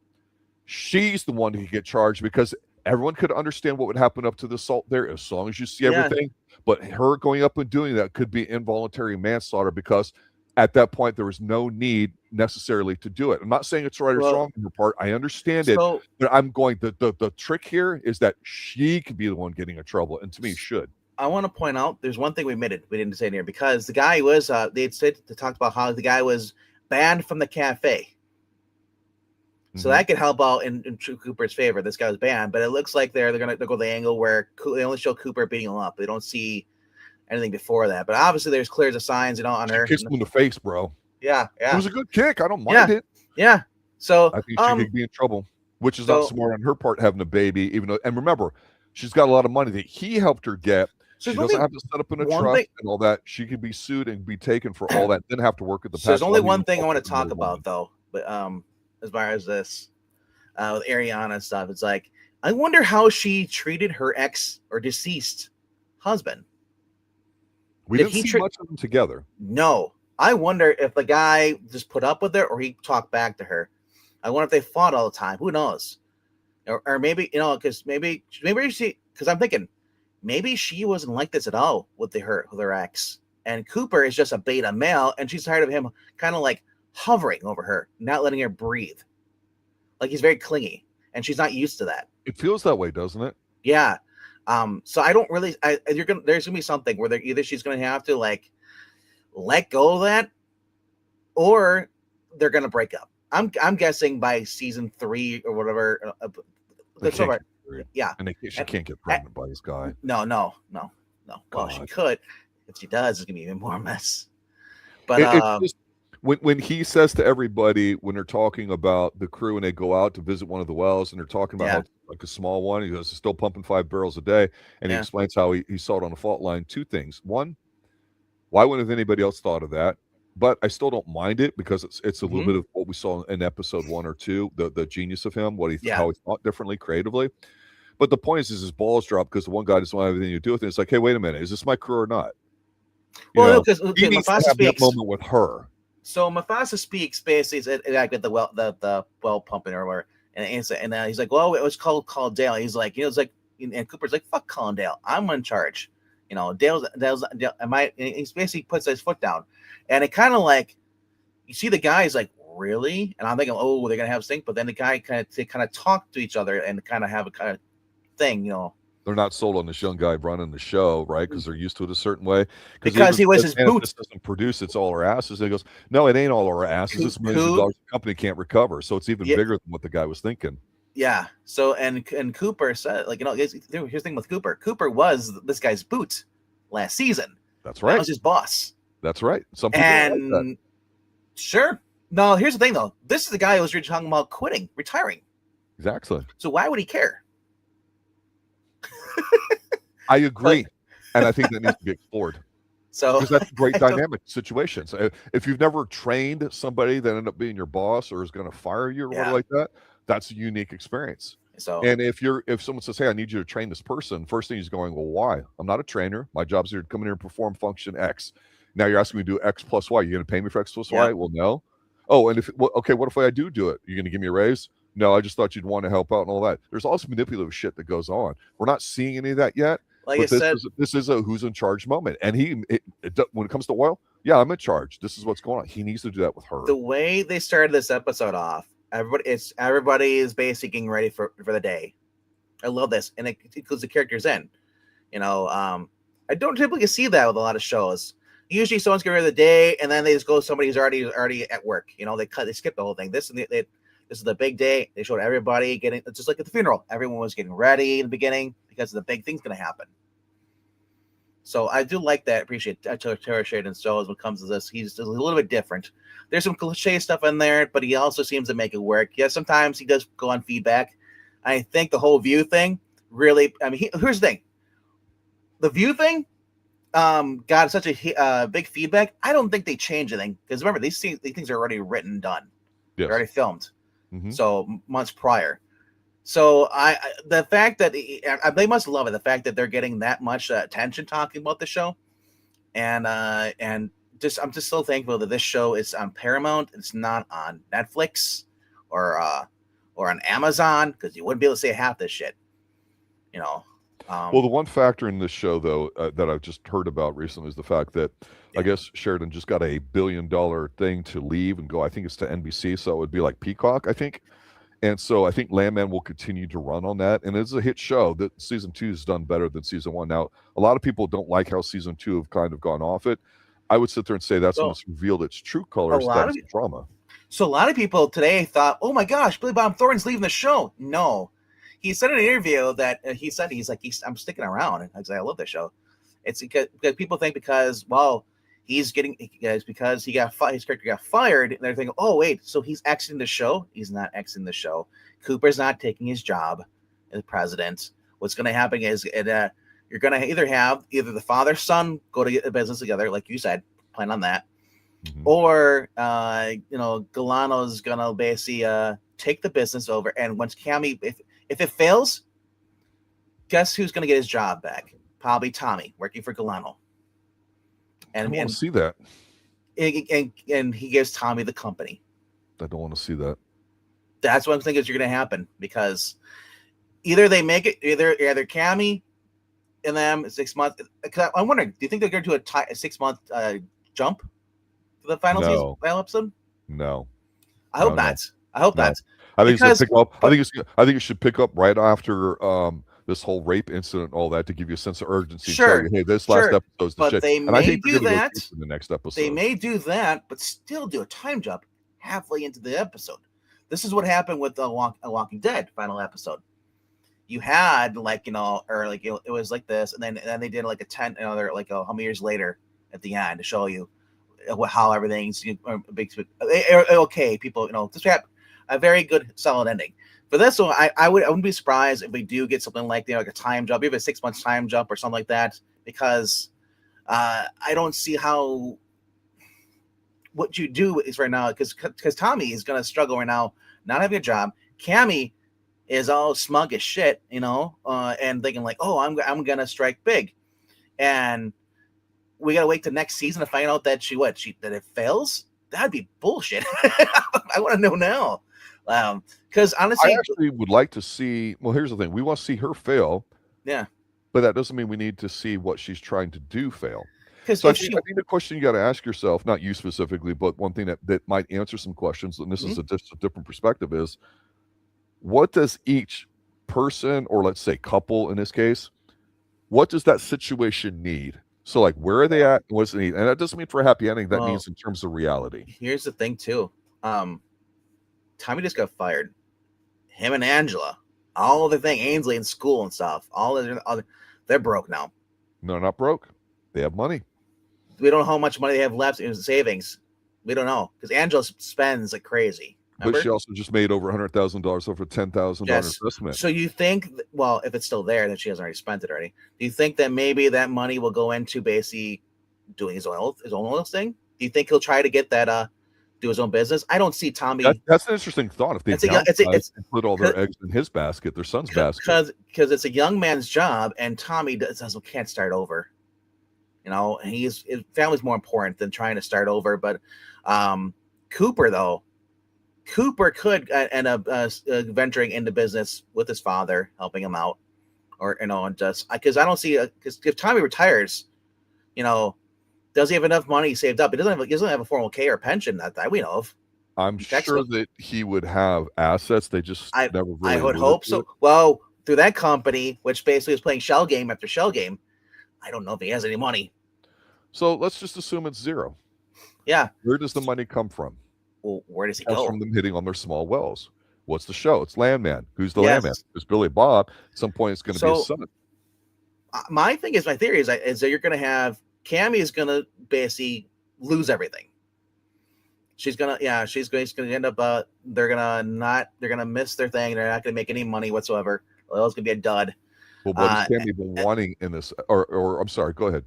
She's the one who can get charged, because everyone could understand what would happen up to the assault there as long as you see everything. But her going up and doing that could be involuntary manslaughter, because at that point there was no need necessarily to do it. I'm not saying it's right or wrong on her part. I understand it. But I'm going, the trick here is that she could be the one getting in trouble, and to me, should. I want to point out there's one thing we didn't say in here, because the guy was they talked about how the guy was banned from the cafe. So that could help out in Cooper's favor. This guy was banned, but it looks like they're going to go the angle where they only show Cooper beating him up. They don't see anything before that. But obviously, there's clear signs, on her. Kissed him in the face, bro. Yeah. It was a good kick. I don't mind it. Yeah. So I think she could be in trouble, which is not smart on her part, having a baby. Even though, and remember, she's got a lot of money that he helped her get. So she doesn't have to set up in a trust and all that. She could be sued and be taken for all that. Then have to work at the. So there's only one thing I want to talk about, though. But as far as this, with Ariana and stuff, it's like, I wonder how she treated her ex or deceased husband. We didn't see much of them together. No, I wonder if the guy just put up with her or he talked back to her. I wonder if they fought all the time. Who knows? Or maybe because maybe she, because I'm thinking, maybe she wasn't like this at all with her ex. And Cooper is just a beta male, and she's tired of him kind of like hovering over her, not letting her breathe. Like, he's very clingy. and she's not used to that. It feels that way, doesn't it? Yeah. So I don't really. There's gonna be something where either she's gonna have to like let go of that, or they're gonna break up. I'm guessing by season 3 or whatever. Yeah, and she can't get pregnant by this guy. No. Well, she could. If she does, it's gonna be even more mess. But just, when he says to everybody when they're talking about the crew and they go out to visit one of the wells and they're talking about how it's like a small one, he goes, still pumping 5 barrels a day, and he explains how he saw it on the fault line. 2 things. One, why wouldn't have anybody else thought of that? But I still don't mind it because it's a little bit of what we saw in episode 1 or 2, the genius of him, how he thought differently creatively. But the point is his balls drop because the one guy doesn't want anything to do with it. It's like, hey, wait a minute, is this my crew or not? Because he needs to have that moment with her. So Mustafa speaks basically with the well pumping or whatever, and he's like, well, it was called Dale. He's like, and Cooper's like, fuck Dale, I'm in charge. Dale's he basically puts his foot down, and it kind of like you see the guy's like, really, and I'm thinking, oh, they're gonna have a stink, but then the guy kind of talk to each other and kind of have a kind of thing, They're not sold on this young guy running the show, right? Because they're used to it a certain way. Because he was his boots. This doesn't produce, it's all our asses. And he goes, no, it ain't all our asses. This millions of dollars the company can't recover. So it's even bigger than what the guy was thinking. Yeah. So and Cooper said, like, here's the thing with Cooper. Cooper was this guy's boot last season. That's right. That was his boss. That's right. Some people like that. Sure. No, here's the thing though. This is the guy who was talking about retiring. Exactly. So why would he care? I agree, and I think that needs to be explored. So because that's a great dynamic situation. So if you've never trained somebody that ended up being your boss or is going to fire you or whatever like that, that's a unique experience. So, and if someone says, "Hey, I need you to train this person," first thing he's going, "Well, why? I'm not a trainer. My job's here to come in here and perform function X. Now you're asking me to do X plus Y. You're going to pay me for X plus Y? Well, no. Oh, and what if I do it? You're going to give me a raise? No, I just thought you'd want to help out and all that. There's all this manipulative shit that goes on. We're not seeing any of that yet. Like I said, this is a who's in charge moment. And when it comes to oil, I'm in charge. This is what's going on. He needs to do that with her. The way they started this episode off, everybody is basically getting ready for the day. I love this, and it includes the characters in. I don't typically see that with a lot of shows. Usually, someone's getting ready for the day, and then they just go somebody who's already at work. They skip the whole thing. This is the big day. They showed everybody getting, just like at the funeral. Everyone was getting ready in the beginning because the big thing's going to happen. So I do like that. Appreciate Sheridan shows when it comes to this. He's a little bit different. There's some cliche stuff in there, but he also seems to make it work. Yeah, sometimes he does go on feedback. I think the whole View thing really, here's the thing. The View thing got such a big feedback. I don't think they change anything because remember, these things are already written, done. Yes. They're already filmed. Mm-hmm. So months prior. So the fact that they must love it, the fact that they're getting that much attention talking about the show, and I'm just so thankful that this show is on Paramount. It's not on Netflix or on Amazon because you wouldn't be able to say half this shit. Well, the one factor in this show though that I've just heard about recently is the fact that I guess Sheridan just got a $1 billion thing to leave and go. I think it's to NBC, so it would be like Peacock, I think. And so I think Landman will continue to run on that. And it's a hit show. That season 2 has done better than season 1. Now, a lot of people don't like how season 2 have kind of gone off it. I would sit there and say that's when it's revealed its true colors. That's drama. So a lot of people today thought, oh my gosh, Billy Bob Thornton's leaving the show. No. He said in an interview that I'm sticking around. I love this show. It's because people think because his character got fired, and they're thinking, oh wait, so he's exiting the show. He's not exiting the show. Cooper's not taking his job as president. What's going to happen is you're going to either have the father son go to get the business together, like you said, plan on that, or Galano's going to basically take the business over, and once Cami, if it fails, guess who's going to get his job back? Probably Tommy, working for Galano. And I don't want to see that. And he gives Tommy the company. I don't want to see that. That's what I'm thinking is going to happen because either they make it, either Cami and them 6 months. I'm wondering, do you think they're going to do a 6 month jump for the final episode? No. I hope not. I hope No. not. I think it's gonna pick up. I think it should pick up right after this whole rape incident and all that to give you a sense of urgency and tell you, hey, this last episode's the shit. They and I think do that in the next episode. They may do that, but still do a time jump halfway into the episode. This is what happened with the Walking Dead final episode. You had like, you know, or like, you know, it was like this, and then they did like a 10, you know, they're like how many years later at the end to show you how everything's big. Okay, people, you know, this had a very good solid ending. For this one, I wouldn't be surprised if we do get something like, you know, like a time jump, maybe a 6 months time jump or something like that, because I don't see how what you do is right now, because Tommy is going to struggle right now, not having a job. Cami is all smug as shit, you know, and thinking like, oh, I'm going to strike big. And we got to wait till next season to find out that that it fails. That'd be bullshit. I want to know now. Because honestly, I actually would like to see. Well, here's the thing: we want to see her fail. Yeah, but that doesn't mean we need to see what she's trying to do fail. So I think the question you got to ask yourself, not you specifically, but one thing that might answer some questions, and this is just a different perspective, is what does each person, or let's say couple in this case, what does that situation need? So, like, where are they at? What's the need? And that doesn't mean for a happy ending. That means in terms of reality. Here's the thing, too. Tommy just got fired. Him and Angela, all the thing, Ainsley in school and stuff, they're broke now. No, not broke. They have money. We don't know how much money they have left in savings. We don't know, because Angela spends like crazy. Remember? But she also just made over $100,000 over $10,000 investment. So you think, well, if it's still there, then she hasn't already spent it already. Do you think that maybe that money will go into basically doing his own oil thing? Do you think he'll try to get that do his own business? I don't see Tommy. That's an interesting thought. If they put all their eggs in his basket, their son's basket, because it's a young man's job, and Tommy can't start over. You know, and his family's more important than trying to start over. But Cooper could end up venturing into business with his father, helping him out, or and just because I don't see because if Tommy retires, does he have enough money saved up? He doesn't have a 401k or pension that we know of. I'm sure that he would have assets. They just never really. I would hope so. Well, through that company, which basically is playing shell game after shell game, I don't know if he has any money. So let's just assume it's zero. Yeah. Where does the money come from? Well, where does he go? From them hitting on their small wells. What's the show? It's Landman. Who's the Landman? It's Billy Bob. At some point, it's going to be his son. My theory is that you're going to have Cami is going to basically lose everything. She's going to end up. They're going to miss their thing. They're not going to make any money whatsoever. It's going to be a dud. Well, what has Cami been wanting in this? Or I'm sorry. Go ahead.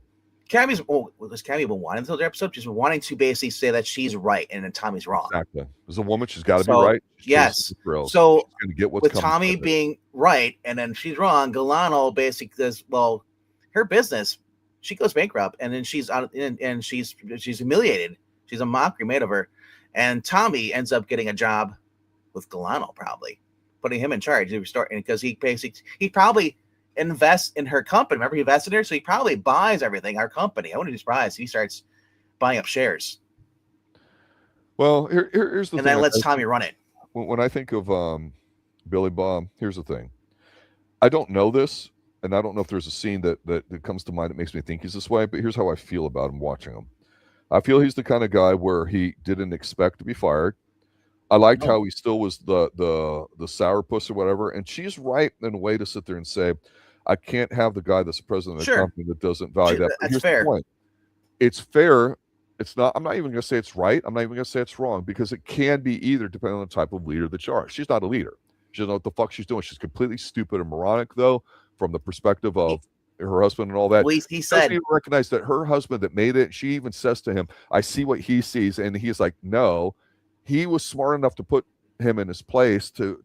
Has Cami been wanting until the episode? She's been wanting to basically say that she's right and then Tommy's wrong. Exactly. As a woman, she's got to be right. Yes. So she's going to get what's with Tommy being right and then she's wrong, Galano basically does her business. She goes bankrupt and then she's out and she's humiliated. She's a mockery made of her, and Tommy ends up getting a job with Galano, probably putting him in charge because he probably invest in her company. Remember, he invested in her, so he probably buys everything, our company. I wouldn't be surprised if he starts buying up shares. Well, here's the thing. And then lets Tommy run it. When I think of Billy Bob, here's the thing. I don't know this, and I don't know if there's a scene that comes to mind that makes me think he's this way, but here's how I feel about him watching him. I feel he's the kind of guy where he didn't expect to be fired. I liked how he still was the sourpuss or whatever, and she's right in a way to sit there and say, I can't have the guy that's the president of the company that doesn't value that. That's fair. It's fair. It's not. I'm not even going to say it's right. I'm not even going to say it's wrong, because it can be either, depending on the type of leader that you are. She's not a leader. She doesn't know what the fuck she's doing. She's completely stupid and moronic, though, from the perspective of her husband and all that. Well, he said, she recognized that her husband that made it. She even says to him, "I see what he sees," and he's like, "No." He was smart enough to put him in his place to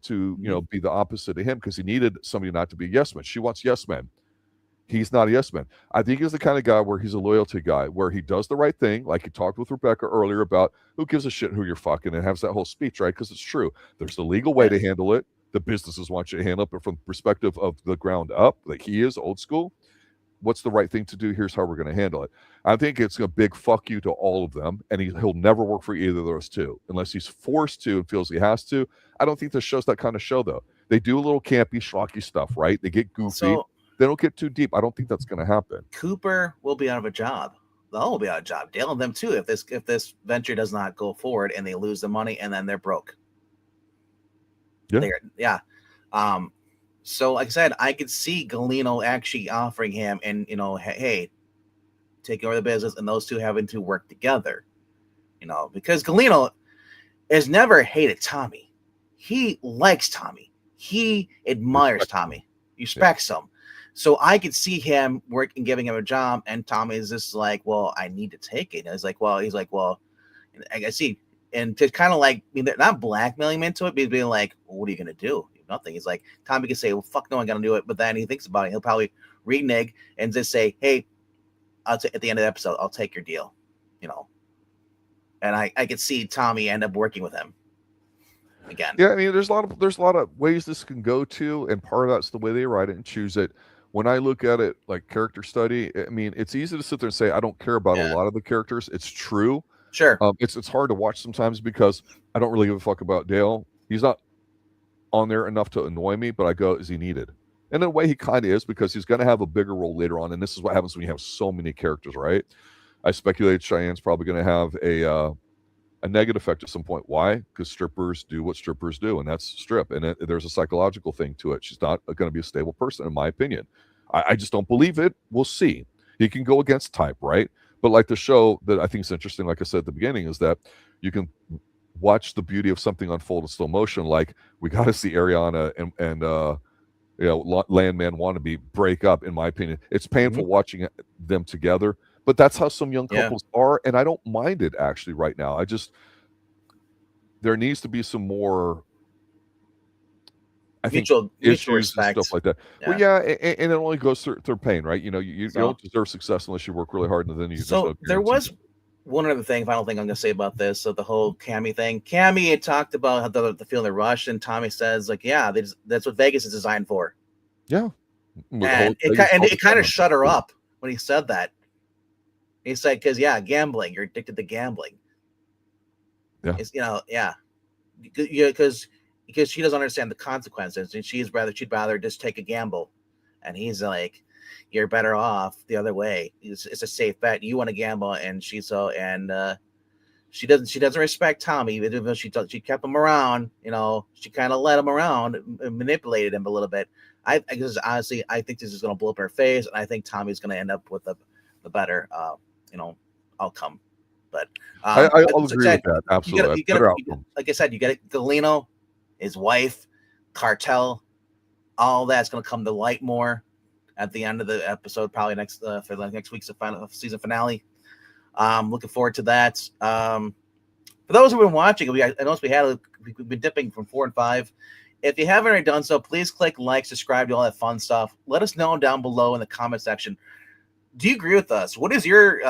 be the opposite of him, because he needed somebody not to be a yes man. She wants yes men. He's not a yes man. I think he's the kind of guy where he's a loyalty guy, where he does the right thing, like he talked with Rebecca earlier about who gives a shit who you're fucking, and has that whole speech, right? Because it's true. There's the legal way to handle it. The businesses want you to handle it, but from the perspective of the ground up, like he is old school. what's the right thing to do? Here's how we're going to handle it. I think it's a big fuck you to all of them, and he'll never work for either of those two unless he's forced to and feels he has to. I don't think this show's that kind of show, though. They do a little campy, schlocky stuff, right? They get goofy. So, they don't get too deep. I don't think that's going to happen. Cooper will be out of a job. They'll all be out of a job. Dale and them too. If this venture does not go forward and they lose the money and then they're broke. Yeah. So like I said, I could see Galeno actually offering him and hey, taking over the business and those two having to work together. Because Galeno has never hated Tommy. He likes Tommy. He admires Tommy. He respects him. So I could see him working, giving him a job, and Tommy is just like, well, I need to take it. And he's like, well, I see. And to kind of like, they're not blackmailing him into it, but being like, well, what are you going to do? Nothing. He's like, Tommy can say, well, fuck no, I'm going to do it. But then he thinks about it. He'll probably renege and just say, hey, at the end of the episode, I'll take your deal, And I could see Tommy end up working with him again. Yeah, I mean, there's a lot of ways this can go to, and part of that's the way they write it and choose it. When I look at it like character study, I mean, it's easy to sit there and say I don't care about a lot of the characters. It's true. Sure. It's hard to watch sometimes because I don't really give a fuck about Dale. He's not on there enough to annoy me, but I go, is he needed? And in a way, he kind of is, because he's going to have a bigger role later on. And this is what happens when you have so many characters, right? I speculate Cheyenne's probably going to have a negative effect at some point. Why? Because strippers do what strippers do, and that's strip. And there's a psychological thing to it. She's not going to be a stable person, in my opinion. I just don't believe it. We'll see. He can go against type, right? But like the show that I think is interesting, like I said at the beginning, is that you can watch the beauty of something unfold in slow motion. Like we got to see Ariana and Landman wannabe break up. In my opinion, it's painful watching them together. But that's how some young couples are, and I don't mind it actually right now. There needs to be some more, I think, issues respect. And stuff like that. Yeah. Well, yeah, and it only goes through pain, right? You don't deserve success unless you work really hard, and then you. So there was one other final thing I'm going to say about this. So the whole Cami thing. Cami had talked about how the feeling the rush, and Tommy says like, yeah, that's what Vegas is designed for. Yeah, and it kind of shut her up when he said that. He said, because gambling, you're addicted to gambling. Yeah. It's, because she doesn't understand the consequences, and she'd rather just take a gamble. And he's like, you're better off the other way. It's a safe bet. You want to gamble, and she doesn't respect Tommy, even though she kept him around. She kind of let him around and manipulated him a little bit. Because honestly, I think this is going to blow up in her face, and I think Tommy's going to end up with the better outcome. But I'll agree with that. Absolutely. You gotta, like I said, you get Galeno, his wife, cartel, all that's going to come to light more at the end of the episode, probably for the next week's season finale. Looking forward to that. For those who've been watching, I noticed we've been dipping from 4 and 5. If you haven't already done so, please click like, subscribe, do all that fun stuff. Let us know down below in the comment section. Do you agree with us? What is your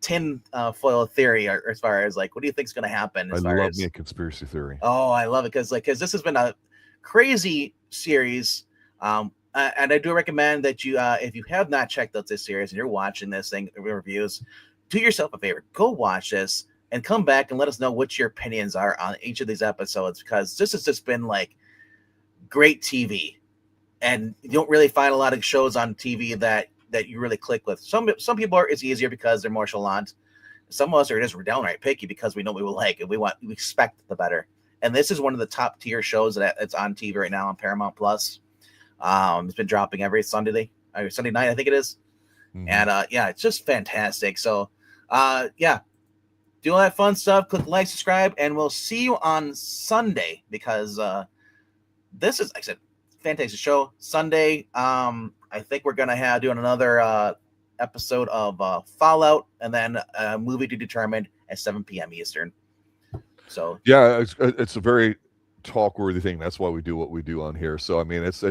tin foil theory, or as far as like, what do you think is going to happen? I love me a conspiracy theory. Oh, I love it because this has been a crazy series, and I do recommend that you, if you have not checked out this series and you're watching this thing, reviews, do yourself a favor, go watch this and come back and let us know what your opinions are on each of these episodes, because this has just been like great TV, and you don't really find a lot of shows on TV that you really click with. Some people it's easier because they're more chalant. Some of us are just downright picky because we know we will like and we expect the better. And this is one of the top tier shows that's on TV right now on Paramount Plus. It's been dropping every Sunday night, I think it is. Mm-hmm. And it's just fantastic. So do all that fun stuff. Click like, subscribe, and we'll see you on Sunday, because this is, like I said, fantastic show. Sunday, I think we're gonna doing another episode of Fallout, and then a movie to determine at 7 p.m. Eastern. So it's a very talk-worthy thing. That's why we do what we do on here. So I mean, it's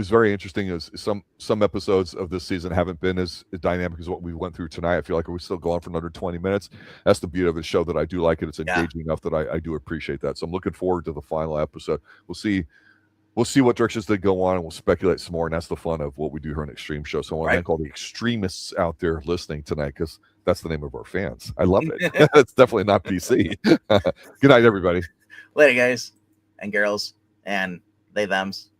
very interesting. As some episodes of this season haven't been as dynamic as what we went through tonight. I feel like we're still going for another 20 minutes. That's the beauty of the show, that I do like it. It's engaging enough that I do appreciate that. So I'm looking forward to the final episode. We'll see we'll see what directions they go on, and we'll speculate some more. And that's the fun of what we do here on Extreme Show. So I want to thank all the extremists out there listening tonight, because that's the name of our fans. I love it. It's definitely not PC. Good night, everybody. Later, guys and girls and they thems.